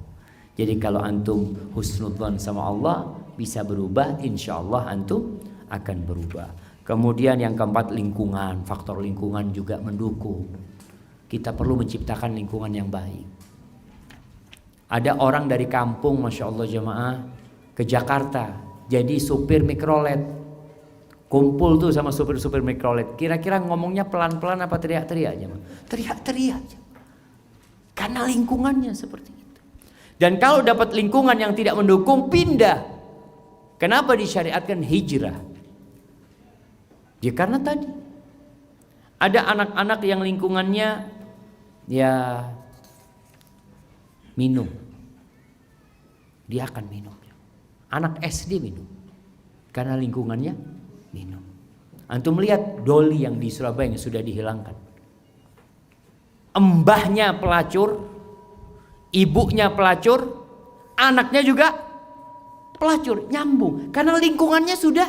Jadi kalau antum husnudzon sama Allah bisa berubah, insya Allah antum akan berubah. Kemudian yang keempat, lingkungan. Faktor lingkungan juga mendukung. Kita perlu menciptakan lingkungan yang baik. Ada orang dari kampung, Masya Allah jemaah, ke Jakarta jadi supir mikrolet. Kumpul tuh sama supir-supir mikrolet. Kira-kira ngomongnya pelan-pelan apa teriak-teriak aja? Teriak-teriak aja. Karena lingkungannya seperti itu. Dan kalau dapat lingkungan yang tidak mendukung, pindah. Kenapa disyariatkan hijrah? Ya karena tadi ada anak-anak yang lingkungannya ya minum. Dia akan minum. Anak SD minum. Karena lingkungannya minum. Antum lihat doli yang di Surabaya yang sudah dihilangkan. Embahnya pelacur, ibunya pelacur, anaknya juga pelacur, nyambung. Karena lingkungannya sudah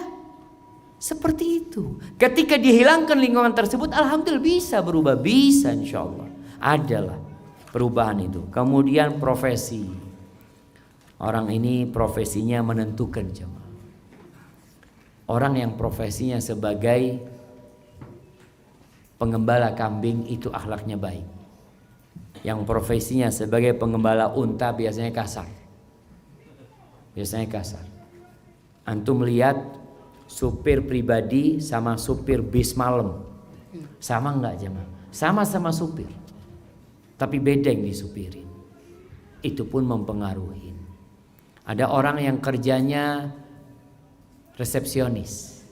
seperti itu. Ketika dihilangkan lingkungan tersebut, alhamdulillah bisa berubah, bisa insya Allah. Adalah perubahan itu. Kemudian profesi. Orang ini profesinya menentukan jemaah. Orang yang profesinya sebagai pengembala kambing itu akhlaknya baik. Yang profesinya sebagai pengembala unta biasanya kasar. Antum lihat supir pribadi sama supir bis malam. Sama enggak jemaah? Sama-sama supir. Tapi beda yang disupirin. Itu pun mempengaruhi. Ada orang yang kerjanya resepsionis,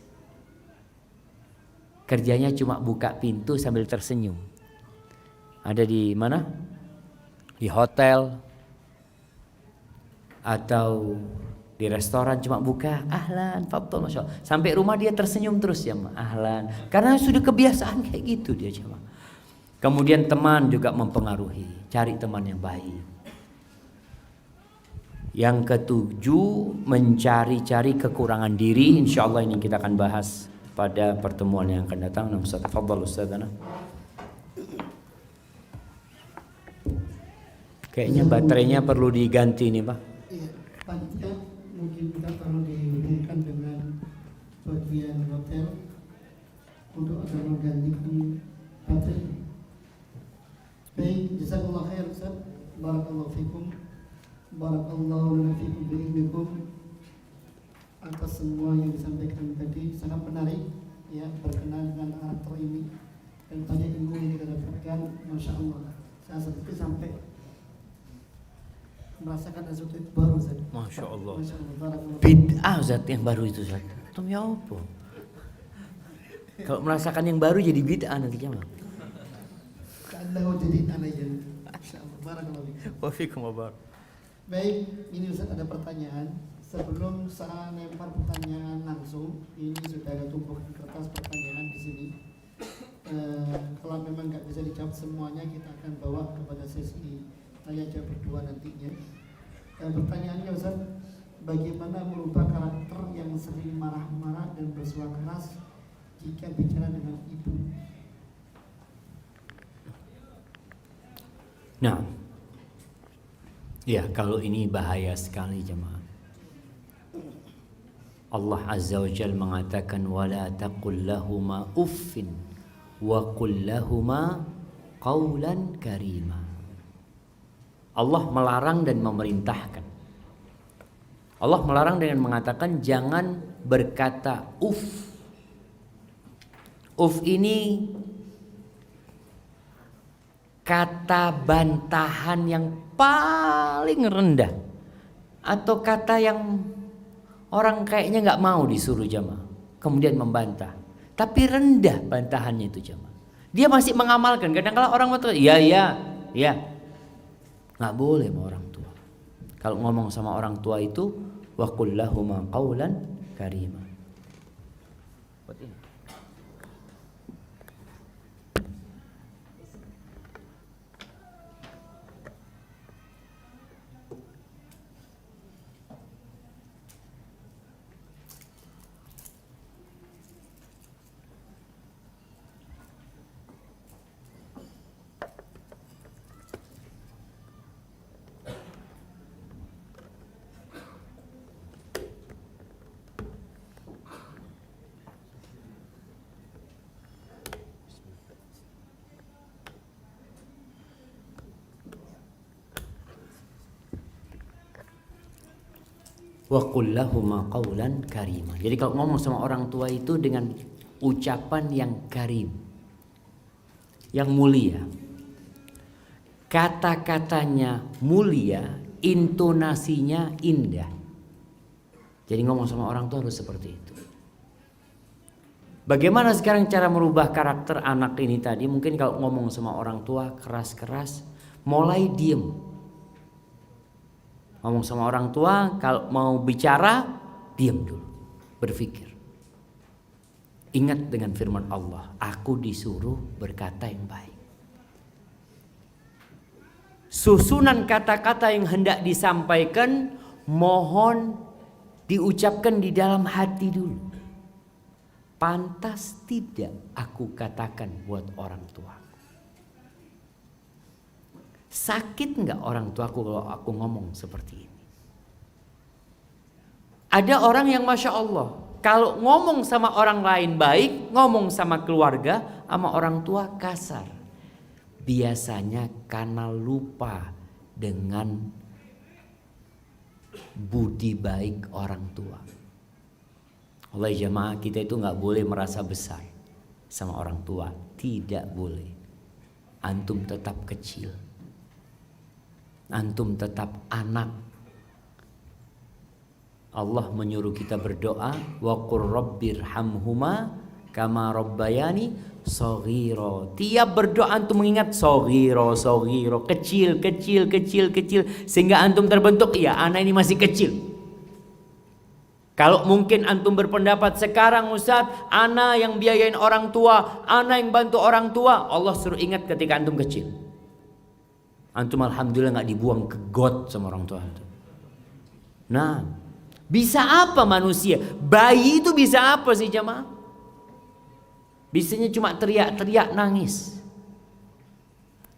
kerjanya cuma buka pintu sambil tersenyum. Ada di mana? Di hotel atau di restoran cuma buka ahlan, fadhol, masya Allah. Sampai rumah dia tersenyum terus ya ahlan, karena sudah kebiasaan kayak gitu dia cuma. Kemudian teman juga mempengaruhi, cari teman yang baik. Yang ketujuh, mencari-cari kekurangan diri. Insya Allah ini kita akan bahas pada pertemuan yang akan datang. Ustaz, tafadhal Ustazana. Kayaknya baterainya perlu diganti nih Pak. Iya, panitia mungkin kita perlu dihubungkan dengan bagian hotel untuk agar menggantikan baterai. Baik, jazakallah khair Ustaz. Barakallahu fikum. Barakallahu lana fikum bi'ilmikum. Atas semua yang disampaikan tadi sangat menarik ya, berkenaan dengan karakter ini dan banyak ilmu yang kita dapatkan, masya Allah. Saya sedikit sampai merasakan sesuatu yang baru Ustaz. Masya Allah. Masya Allah, barakallahu. Bid'ah Ustaz yang baru itu Ustaz. Itu ya apa? Kalau merasakan yang baru jadi bid'ah nanti gimana? Ka'annahu jadid alayya. Masya Allah, barakallahu. Wa fikum wa barak. Baik, ini Ustaz ada pertanyaan. Sebelum saya lempar pertanyaan langsung, ini sudah ada tumpukan kertas pertanyaan di sini. Kalau memang nggak bisa dijawab semuanya, kita akan bawa kepada sesi tanya jawab berdua nantinya. Pertanyaannya Ustaz, bagaimana merubah karakter yang sering marah-marah dan bersuara keras jika bicara dengan ibu? Nah, ya kalau ini bahaya sekali jemaah. Allah Azza wa Jalla mengatakan wala taqul lahuma uffin wa qul lahuma qawlan karima. Allah melarang dan memerintahkan. Allah melarang dengan mengatakan jangan berkata uff. Uff ini kata bantahan yang paling rendah, atau kata yang orang kayaknya nggak mau disuruh jamaah, kemudian membantah, tapi rendah bantahannya itu jamaah. Dia masih mengamalkan. Kadang-kadang orang mau ya, nggak boleh sama orang tua. Kalau ngomong sama orang tua itu wa qul lahuma qawlan karima. Wa qul lahuma qawlan karima. Jadi kalau ngomong sama orang tua itu dengan ucapan yang karim, yang mulia. Kata-katanya mulia, intonasinya indah. Jadi ngomong sama orang tua harus seperti itu. Bagaimana sekarang cara merubah karakter anak ini tadi? Mungkin kalau ngomong sama orang tua keras-keras, mulai diem. Ngomong sama orang tua, kalau mau bicara, diam dulu, berpikir. Ingat dengan firman Allah, aku disuruh berkata yang baik. Susunan kata-kata yang hendak disampaikan, mohon diucapkan di dalam hati dulu. Pantas tidak aku katakan buat orang tua? Sakit nggak orang tuaku kalau aku ngomong seperti ini? Ada orang yang Masya Allah, kalau ngomong sama orang lain baik, ngomong sama keluarga, sama orang tua kasar. Biasanya karena lupa dengan budi baik orang tua. Oleh jamaah kita itu nggak boleh merasa besar sama orang tua, tidak boleh. Antum tetap kecil. Antum tetap anak. Allah menyuruh kita berdoa, wa qur rabbirhamhuma kama rabbayani shaghira. Tiap berdoa antum mengingat shaghira, kecil sehingga antum terbentuk, ya anak ini masih kecil. Kalau mungkin antum berpendapat sekarang Ustaz, anak yang biayain orang tua, anak yang bantu orang tua, Allah suruh ingat ketika antum kecil. Antum alhamdulillah nggak dibuang ke got sama orang tua antum. Nah, bisa apa manusia? Bayi itu bisa apa sih jamaah? Bisanya cuma teriak-teriak nangis.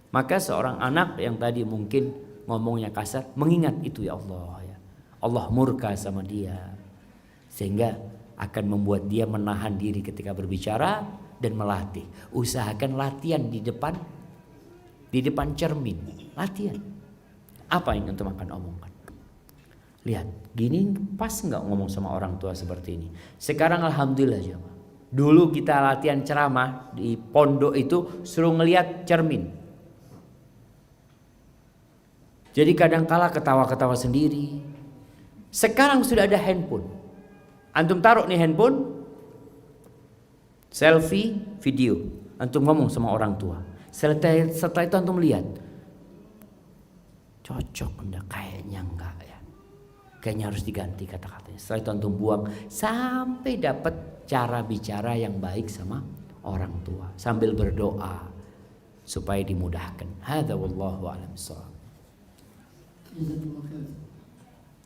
Maka seorang anak yang tadi mungkin ngomongnya kasar, mengingat itu ya Allah ya. Allah murka sama dia. Sehingga akan membuat dia menahan diri ketika berbicara dan melatih. Usahakan latihan di depan cermin, latihan. Apa yang antum akan omongkan? Lihat, gini pas nggak ngomong sama orang tua seperti ini? Sekarang alhamdulillah jemaah. Dulu kita latihan ceramah di pondok itu suruh ngelihat cermin. Jadi kadang-kala ketawa-ketawa sendiri. Sekarang sudah ada handphone. Antum taruh nih handphone, selfie, video. Antum ngomong sama orang tua. Setelah itu antum lihat, cocok enggak? Kayaknya enggak ya. Kayaknya harus diganti kata-katanya. Setelah itu antum buang sampai dapat cara bicara yang baik sama orang tua sambil berdoa supaya dimudahkan. Hadza wallahu a'lam bissawab. Jazakumullah khair.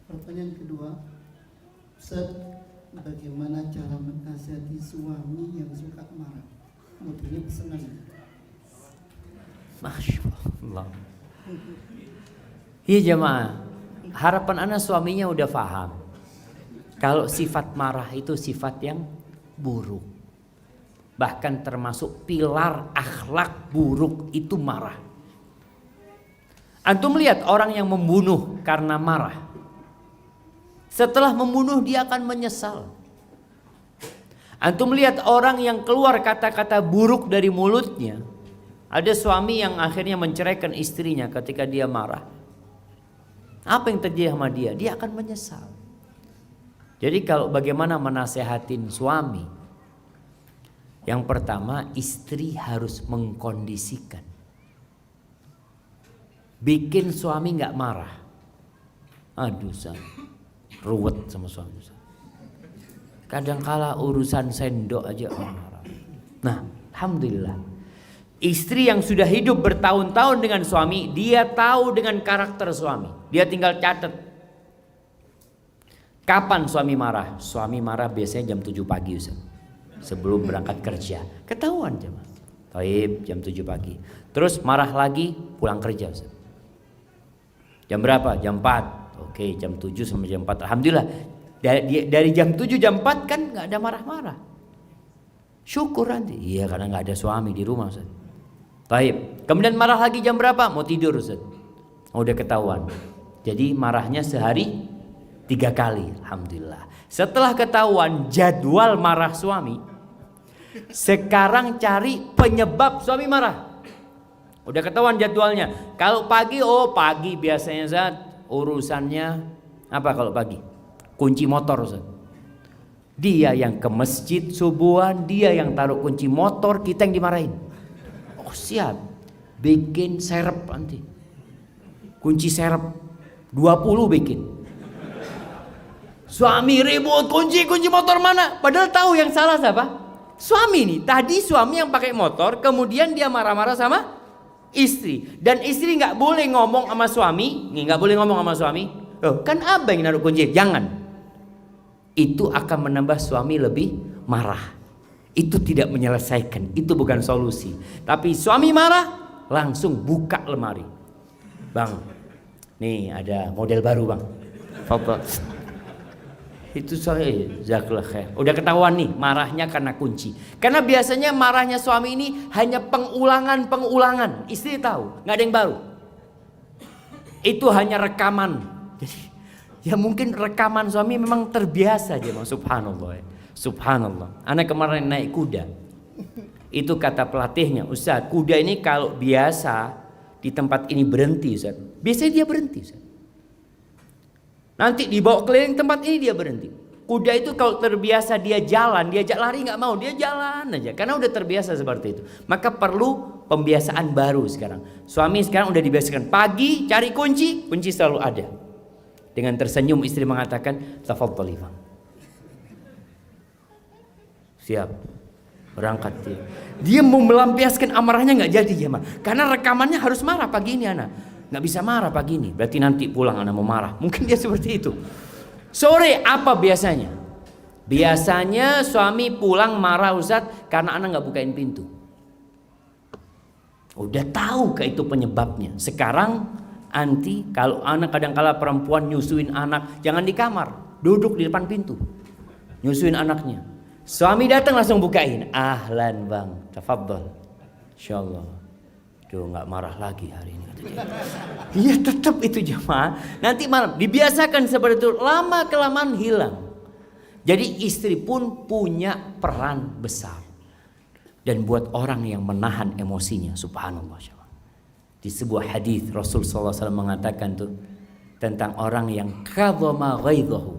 Pertanyaan kedua, Ustaz, bagaimana cara menasihati suami yang suka marah? Modelnya pesanan. Masya Allah. Iya jemaah, harapan anak suaminya udah paham kalau sifat marah itu sifat yang buruk. Bahkan termasuk pilar akhlak buruk itu marah. Antum lihat orang yang membunuh karena marah. Setelah membunuh dia akan menyesal. Antum lihat orang yang keluar kata-kata buruk dari mulutnya. Ada suami yang akhirnya menceraikan istrinya ketika dia marah. Apa yang terjadi sama dia? Dia akan menyesal. Jadi kalau bagaimana menasehatin suami? Yang pertama, istri harus mengkondisikan. Bikin suami gak marah. Aduh, ruwet sama suami. Kadangkala urusan sendok aja marah. Nah, alhamdulillah. Istri yang sudah hidup bertahun-tahun dengan suami, dia tahu dengan karakter suami. Dia tinggal catat. Kapan suami marah? Suami marah biasanya jam 7 pagi Ustaz. Sebelum berangkat kerja. Ketahuan jemaah. Taib jam 7 pagi. Terus marah lagi pulang kerja Ustaz. Jam berapa? Jam 4. Oke, jam 7 sampai jam 4. Alhamdulillah. Dari jam 7 jam 4 kan gak ada marah-marah. Syukur nanti. Iya, karena gak ada suami di rumah Ustaz. Taib. Kemudian marah lagi jam berapa? Mau tidur Ustaz. Udah ketahuan. Jadi marahnya sehari 3 kali. Alhamdulillah. Setelah ketahuan jadwal marah suami, sekarang cari penyebab suami marah. Udah ketahuan jadwalnya. Kalau pagi, pagi biasanya Ustaz urusannya apa kalau pagi? Kunci motor Ustaz. Dia yang ke masjid subuhan, dia yang taruh kunci motor, kita yang dimarahin. Oh siap, bikin serep nanti. Kunci serep 20 bikin. Suami ribut, kunci motor mana? Padahal tahu yang salah siapa? Suami nih. Tadi suami yang pakai motor, kemudian dia marah-marah sama istri. Dan istri nggak boleh ngomong sama suami, nggak boleh ngomong sama suami. Oh, kan abang yang naruh kunci, jangan. Itu akan menambah suami lebih marah. Itu tidak menyelesaikan, itu bukan solusi. Tapi suami marah, langsung buka lemari. Bang, nih ada model baru bang. Foto. Itu saya jazakallah khair. Udah ketahuan nih marahnya karena kunci. Karena biasanya marahnya suami ini hanya pengulangan. Istri tahu, nggak ada yang baru. Itu hanya rekaman. Jadi ya mungkin rekaman suami memang terbiasa aja, subhanallah. Subhanallah. Anak kemarin naik kuda. Itu kata pelatihnya, Ustaz, kuda ini kalau biasa di tempat ini berhenti, Ustaz. Biasanya dia berhenti, Ustaz. Nanti dibawa keliling tempat ini dia berhenti. Kuda itu kalau terbiasa dia jalan, diajak lari nggak mau, dia jalan aja karena udah terbiasa seperti itu. Maka perlu pembiasaan baru sekarang. Suami sekarang udah dibiasakan pagi cari kunci selalu ada. Dengan tersenyum istri mengatakan, "Tafadhali, Bang." Siap, berangkat dia. Dia mau melampiaskan amarahnya nggak jadi jemaah, karena rekamannya harus marah pagi ini anak. Nggak bisa marah pagi ini, berarti nanti pulang anak mau marah. Mungkin dia seperti itu. Sore apa biasanya? Biasanya suami pulang marah Ustaz karena anak nggak bukain pintu. Udah tahu ke itu penyebabnya. Sekarang anti kalau anak kadang-kala perempuan nyusuin anak, jangan di kamar, duduk di depan pintu, nyusuin anaknya. Suami datang langsung bukain. Ahlan bang, tafadhol. Insyaallah. Tuh nggak marah lagi hari ini. Iya tetap itu jemaah. Nanti malam dibiasakan seperti itu, lama kelamaan hilang. Jadi istri pun punya peran besar. Dan buat orang yang menahan emosinya, subhanallah. Di sebuah hadis Rasul SAW mengatakan tuh tentang orang yang kadhama ghaidhahu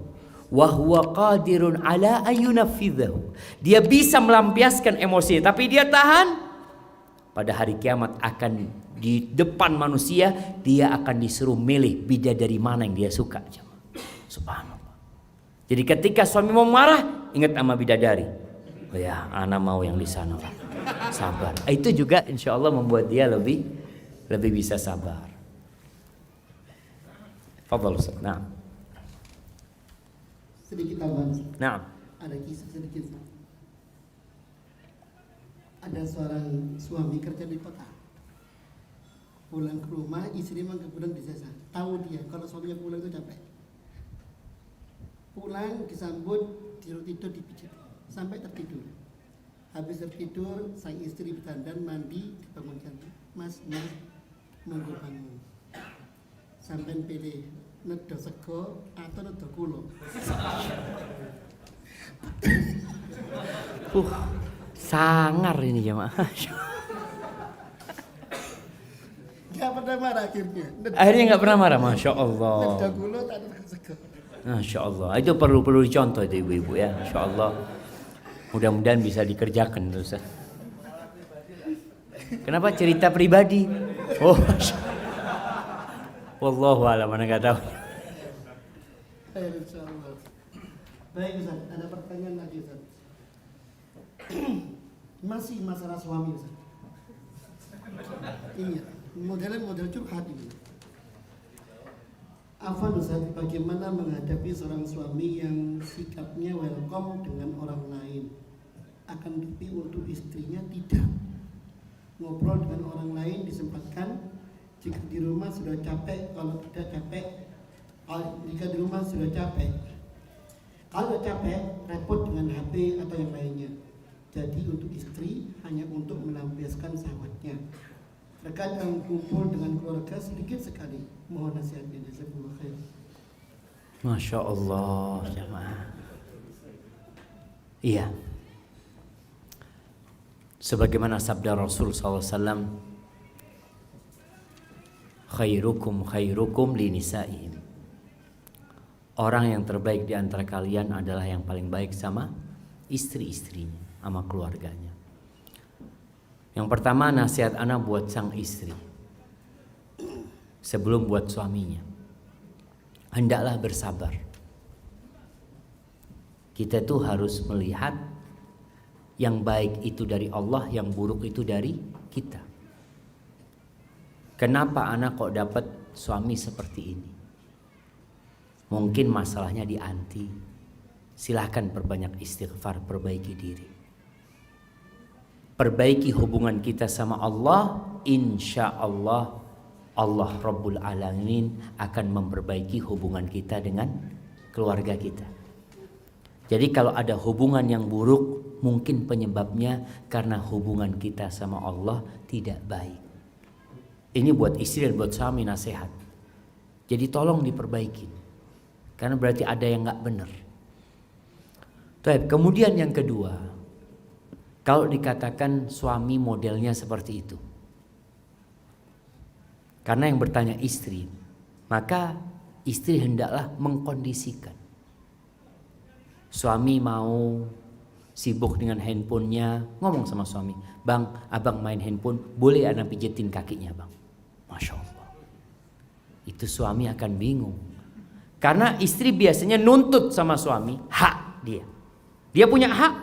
wa huwa qadirun ala ayyunafidhahu. Dia bisa melampiaskan emosi tapi dia tahan. Pada hari kiamat akan di depan manusia dia akan disuruh milih bidadari mana yang dia suka. Subhanallah. Jadi ketika suami mau marah, ingat sama bidadari. Oh ya, ana mau yang di sana lah. Sabar. Itu juga insya Allah membuat dia lebih bisa sabar. Fadhal Ustaz. Nah. Sedikit tambahan. Nah. Ada kisah sedikit. Ada seorang suami kerja di kota. Pulang ke rumah, istri memang kemudian disesat. Tahu dia kalau suaminya pulang itu capek. Pulang disambut, tidur dipijit sampai tertidur. Habis tertidur, sang istri berdandan, mandi, dibangunkan. Mas, nunggu bangun. Sampai pilih nedo sego atau nedo kulo. Sangar ini jemaah. Gak pernah marah akhirnya. Akhirnya nggak pernah marah, masya Allah. Nedo kulo tak ada sego. Masya Allah. Itu perlu dicontoh itu ibu-ibu ya. Masya Allah. Mudah-mudahan bisa dikerjakan terus. Kenapa cerita pribadi? Oh, wallahu a'lam, mana nggak tahu. Insyaallah. Baik Ustaz, ada pertanyaan lagi Ustaz. Masih masalah suami Ustaz. Iya, model curhat ini. Afwan Ustaz, bagaimana menghadapi seorang suami yang sikapnya welcome dengan orang lain, akan tapi untuk istrinya tidak. Ngobrol dengan orang lain disempatkan, jika di rumah sudah capek, kalau tidak capek, jika di rumah sudah capek, kalau capek repot dengan HP atau yang lainnya. Jadi untuk istri hanya untuk melampiaskan sahabatnya. Terkadang kumpul dengan keluarga sedikit sekali. Mohon nasihatnya. Jazakumullah khair. Masya Allah jemaah. Iya. Sebagaimana sabda Rasul SAW, khairukum linisaihim. Orang yang terbaik di antara kalian adalah yang paling baik sama istri-istrinya, sama keluarganya. Yang pertama nasihat ana buat sang istri, sebelum buat suaminya, hendaklah bersabar. Kita tuh harus melihat yang baik itu dari Allah, yang buruk itu dari kita. Kenapa anak kok dapat suami seperti ini? Mungkin masalahnya di anti. Silahkan perbanyak istighfar, perbaiki diri. Perbaiki hubungan kita sama Allah, insya Allah Allah Rabbul Alamin akan memperbaiki hubungan kita dengan keluarga kita. Jadi kalau ada hubungan yang buruk, mungkin penyebabnya karena hubungan kita sama Allah tidak baik. Ini buat istri dan buat suami nasihat. Jadi tolong diperbaiki, karena berarti ada yang nggak benar. Kemudian yang kedua, kalau dikatakan suami modelnya seperti itu, karena yang bertanya istri, maka istri hendaklah mengkondisikan. Suami mau sibuk dengan handphonenya, ngomong sama suami, bang, abang main handphone, boleh anak pijetin kakinya bang. Masya Allah. Itu suami akan bingung. Karena istri biasanya nuntut sama suami, hak dia. Dia punya hak.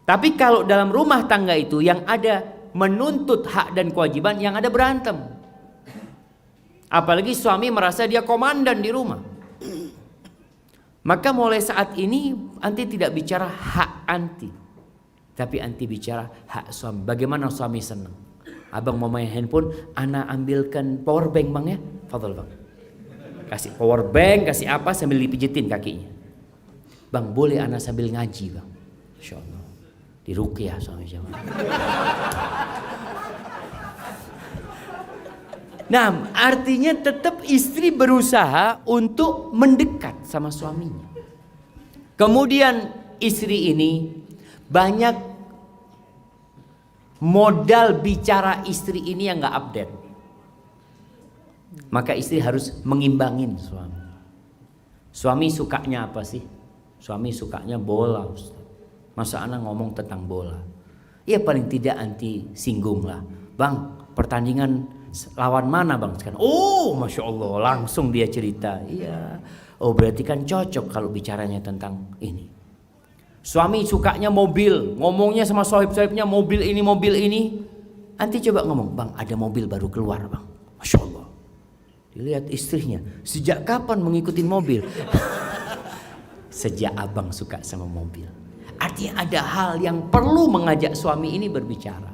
Tapi kalau dalam rumah tangga itu yang ada menuntut hak dan kewajiban, yang ada berantem. Apalagi suami merasa dia komandan di rumah. Maka mulai saat ini anti tidak bicara hak anti, tapi anti bicara hak suami. Bagaimana suami senang? Abang mau main handphone, ana ambilkan power bank bang ya, fadhol bang. Kasih power bank, kasih apa sambil dipijetin kakinya. Bang boleh ana sambil ngaji bang, insya Allah. Di ruqyah suami jamaah. Nah, artinya tetap istri berusaha untuk mendekat sama suaminya. Kemudian istri ini banyak modal bicara istri ini yang gak update. Maka istri harus mengimbangin suami. Suami sukanya apa sih? Suami sukanya bola, Ustaz. Masa anak ngomong tentang bola? Ya paling tidak anti singgung lah. Bang, pertandingan lawan mana bang sekarang? Oh, masya Allah, langsung dia cerita. Iya, Oh berarti kan cocok kalau bicaranya tentang ini. Suami sukanya mobil, ngomongnya sama sohib-sohibnya mobil ini. Nanti coba ngomong, bang ada mobil baru keluar bang. Masya Allah. Dilihat istrinya, sejak kapan mengikuti mobil? Sejak abang suka sama mobil. Artinya ada hal yang perlu mengajak suami ini berbicara.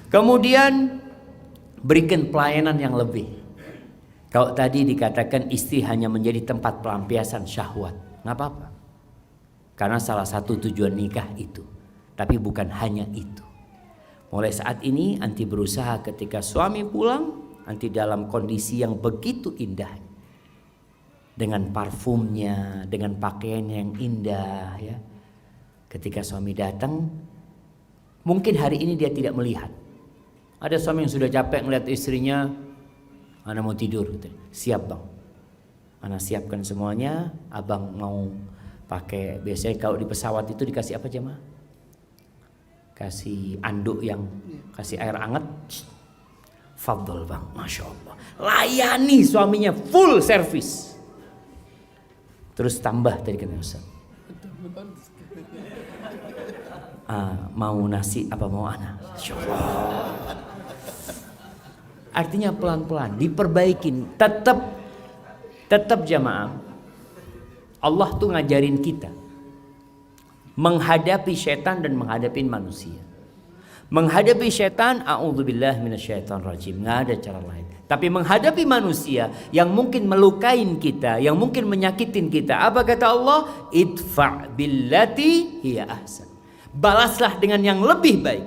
Kemudian berikan pelayanan yang lebih. Kalau tadi dikatakan istri hanya menjadi tempat pelampiasan syahwat, nggak apa-apa. Karena salah satu tujuan nikah itu. Tapi bukan hanya itu. Mulai saat ini anti berusaha ketika suami pulang, anti dalam kondisi yang begitu indah. Dengan parfumnya, dengan pakaian yang indah ya. Ketika suami datang, mungkin hari ini dia tidak melihat. Ada suami yang sudah capek melihat istrinya, ana mau tidur gitu. Siap bang, ana siapkan semuanya. Abang mau pakai, biasanya kalau di pesawat itu dikasih apa jemaah? Kasih anduk yang kasih air hangat. Fadol bang, masya Allah. Layani suaminya full service. Terus tambah tadi kata Ustaz. Mau nasi apa mau ana? Masya Allah. Artinya pelan-pelan diperbaikin. Tetap jamaah. Allah tuh ngajarin kita menghadapi setan dan menghadapi manusia. Menghadapi setan, a'udzubillah minasyaitonirrajim, nggak ada cara lain. Tapi menghadapi manusia yang mungkin melukain kita, yang mungkin menyakitin kita, apa kata Allah? Idfa' billati hiya ahsan. Balaslah dengan yang lebih baik.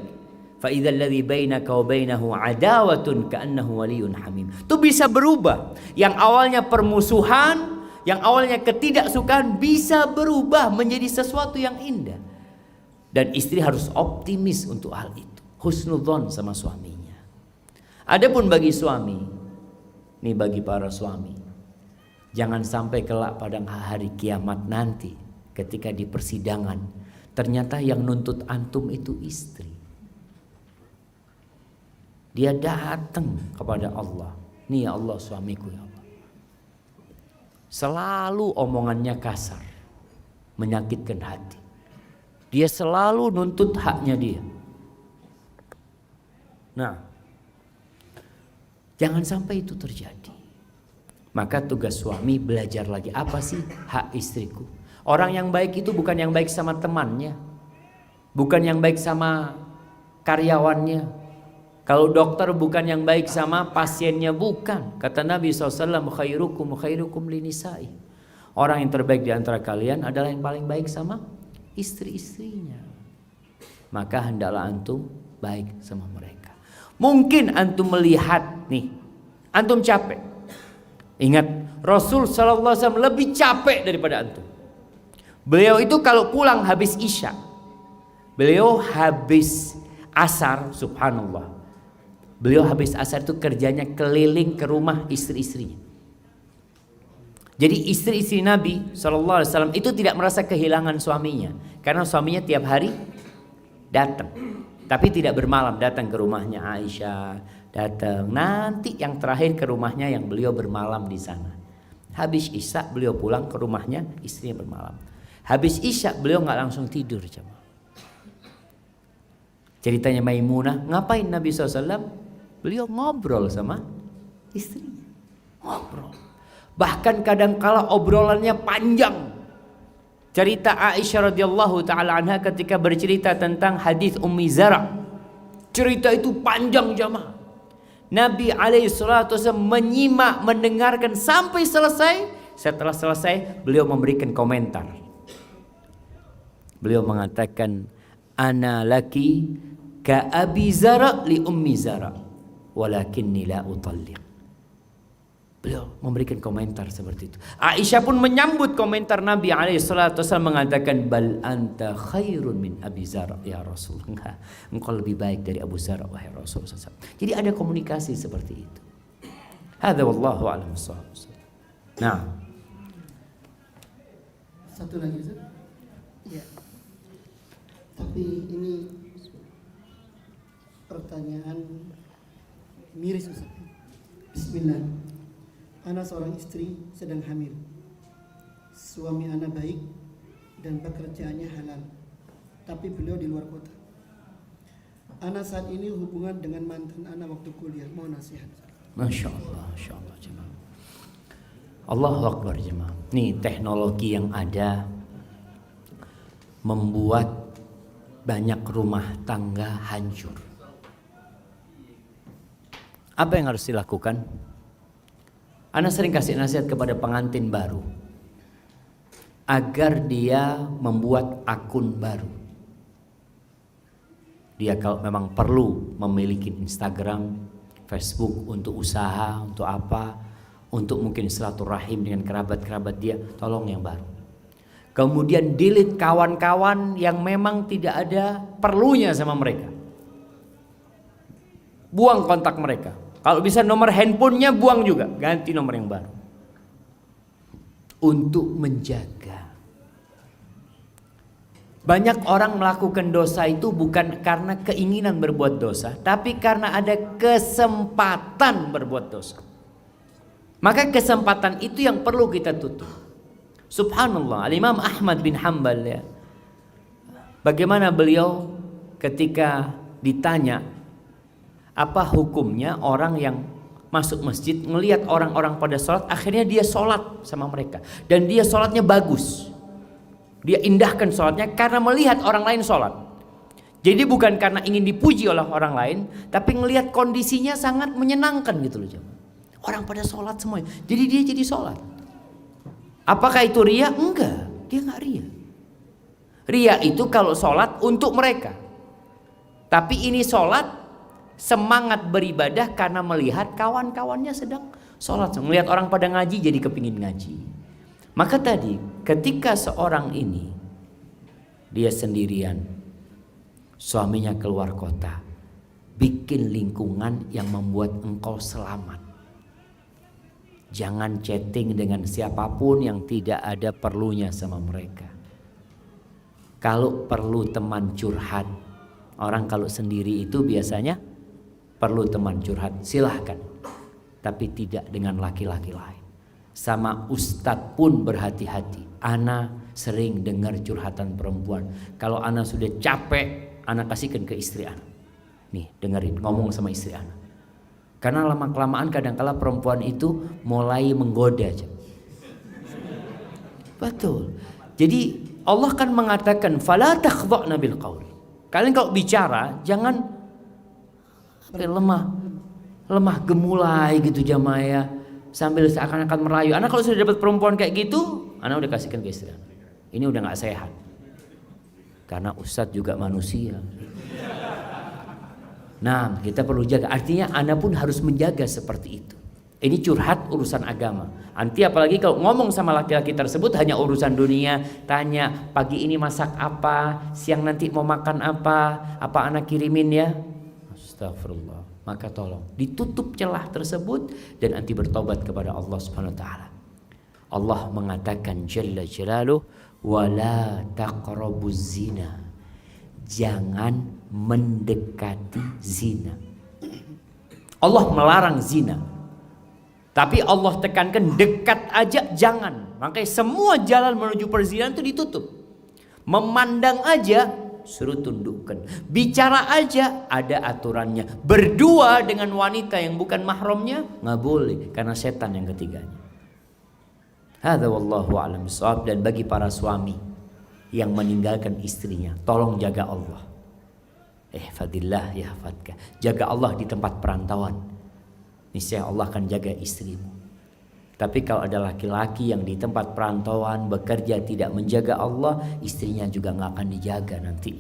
Fa idzal ladzi bainaka wa bainahu adawatun ka'annahu waliyyun hamim. Itu bisa berubah. Yang awalnya permusuhan, yang awalnya ketidaksukaan bisa berubah menjadi sesuatu yang indah. Dan istri harus optimis untuk hal itu. Husnudzon sama suaminya. Adapun bagi suami, nih bagi para suami, jangan sampai kelak pada hari kiamat nanti ketika di persidangan ternyata yang nuntut antum itu istri. Dia datang kepada Allah. Nih ya Allah suamiku ya Allah. Selalu omongannya kasar, menyakitkan hati. Dia selalu nuntut haknya dia. Nah, jangan sampai itu terjadi. Maka tugas suami belajar lagi, apa sih hak istriku? Orang yang baik itu bukan yang baik sama temannya, bukan yang baik sama karyawannya. Kalau dokter bukan yang baik sama pasiennya, bukan. Kata Nabi SAW, khairukum linisai. Orang yang terbaik di antara kalian adalah yang paling baik sama istri-istrinya. Maka hendaklah antum baik sama mereka. Mungkin antum melihat nih, antum capek. Ingat, Rasul SAW lebih capek daripada antum. Beliau itu kalau pulang habis isya, beliau habis asar, subhanallah. Beliau habis asar itu kerjanya keliling ke rumah istri-istrinya. Jadi istri-istri Nabi SAW itu tidak merasa kehilangan suaminya. Karena suaminya tiap hari datang. Tapi tidak bermalam, datang ke rumahnya Aisyah. Datang, nanti yang terakhir ke rumahnya yang beliau bermalam di sana. Habis isya beliau pulang ke rumahnya, istrinya bermalam. Habis isya beliau nggak langsung tidur. Ceritanya Maimunah, ngapain Nabi SAW? Beliau ngobrol sama istrinya. Ngobrol. Bahkan kadang-kala obrolannya panjang. Cerita Aisyah radhiyallahu taala anha ketika bercerita tentang hadis Ummi Zara. Cerita itu panjang jamaah. Nabi alaihi salatu wasallam menyimak, mendengarkan sampai selesai. Setelah selesai, beliau memberikan komentar. Beliau mengatakan, "Ana laki ka Abi Zara li Ummi Zara, walakinni la utalliq." Beliau memberikan komentar seperti itu. Aisyah pun menyambut komentar Nabi SAW mengatakan, "Bal anta khairun min Abi Zara ya Rasul." Engkau lebih baik dari Abu Zara wahai Rasul SAW. Jadi ada komunikasi seperti itu. Hadza wallahu a'lam bissawab. Nah, satu lagi Ustaz. Ya. Tapi ini pertanyaan miris Ustaz. Bismillah. Ana seorang istri sedang hamil. suami ana baik dan pekerjaannya halal, tapi beliau di luar kota. Ana saat ini hubungan dengan mantan ana waktu kuliah, mau nasihat. Masya Allah jemaah. Allahu Akbar jemaah. Nih teknologi yang ada membuat banyak rumah tangga hancur. Apa yang harus dilakukan? Ana sering kasih nasihat kepada pengantin baru agar dia membuat akun baru. Dia kalau memang perlu memiliki Instagram, Facebook untuk usaha, untuk apa, untuk mungkin silaturahim dengan kerabat-kerabat dia, tolong yang baru. Kemudian delete kawan-kawan yang memang tidak ada perlunya sama mereka. Buang kontak mereka. Kalau bisa nomor handphonenya buang juga, ganti nomor yang baru. Untuk menjaga. Banyak orang melakukan dosa itu bukan karena keinginan berbuat dosa, tapi karena ada kesempatan berbuat dosa. Maka kesempatan itu yang perlu kita tutup. Subhanallah, Imam Ahmad bin Hanbal ya. Bagaimana beliau ketika ditanya apa hukumnya orang yang masuk masjid melihat orang-orang pada sholat, akhirnya dia sholat sama mereka dan dia sholatnya bagus. Dia indahkan sholatnya karena melihat orang lain sholat. Jadi bukan karena ingin dipuji oleh orang lain, tapi melihat kondisinya sangat menyenangkan gitu loh. Orang pada sholat semuanya, jadi dia jadi sholat. Apakah itu ria? Enggak, dia nggak ria. Ria itu kalau sholat untuk mereka. Tapi ini sholat semangat beribadah karena melihat kawan-kawannya sedang sholat. Melihat orang pada ngaji jadi kepingin ngaji. Maka tadi ketika seorang ini dia sendirian, suaminya keluar kota, bikin lingkungan yang membuat engkau selamat. Jangan chatting dengan siapapun yang tidak ada perlunya sama mereka. Kalau perlu teman curhat, orang kalau sendiri itu biasanya perlu teman curhat, silahkan. Tapi tidak dengan laki-laki lain. Sama ustadz pun berhati-hati. Ana sering dengar curhatan perempuan. Kalau ana sudah capek, ana kasihkan ke istri ana. Nih dengerin, ngomong sama istri ana. Karena lama-kelamaan kadang-kala perempuan itu mulai menggoda aja. Betul. Jadi Allah kan mengatakan fala takhdha'na bil qaul. Kalian kalau bicara jangan lemah gemulai gitu jamaah ya. Sambil seakan-akan merayu. Anak kalau sudah dapat perempuan kayak gitu, anak udah kasihkan ke istri. Ini udah nggak sehat. Karena ustadz juga manusia. Nah, kita perlu jaga. Artinya anak pun harus menjaga seperti itu. Ini curhat urusan agama. Nanti apalagi kalau ngomong sama laki-laki tersebut hanya urusan dunia, tanya pagi ini masak apa, siang nanti mau makan apa anak kirimin ya. Astagfirullah. Maka tolong ditutup celah tersebut dan anti bertobat kepada Allah Subhanahu wa taala. Allah mengatakan jalla jalaluhu wala taqrabuz zina. Jangan mendekati zina. Allah melarang zina. Tapi Allah tekankan dekat aja jangan. Makanya semua jalan menuju perzinahan itu ditutup. Memandang aja suruh tundukkan. Bicara aja ada aturannya. Berdua dengan wanita yang bukan mahramnya nggak boleh karena setan yang ketiganya. Hadza wallahu a'lam bishawab. Dan bagi para suami yang meninggalkan istrinya, tolong jaga Allah. Ihfadillah yahfadka. Jaga Allah di tempat perantauan. Niscaya Allah akan jaga istrimu. Tapi kalau ada laki-laki yang di tempat perantauan bekerja tidak menjaga Allah, istrinya juga nggak akan dijaga nanti.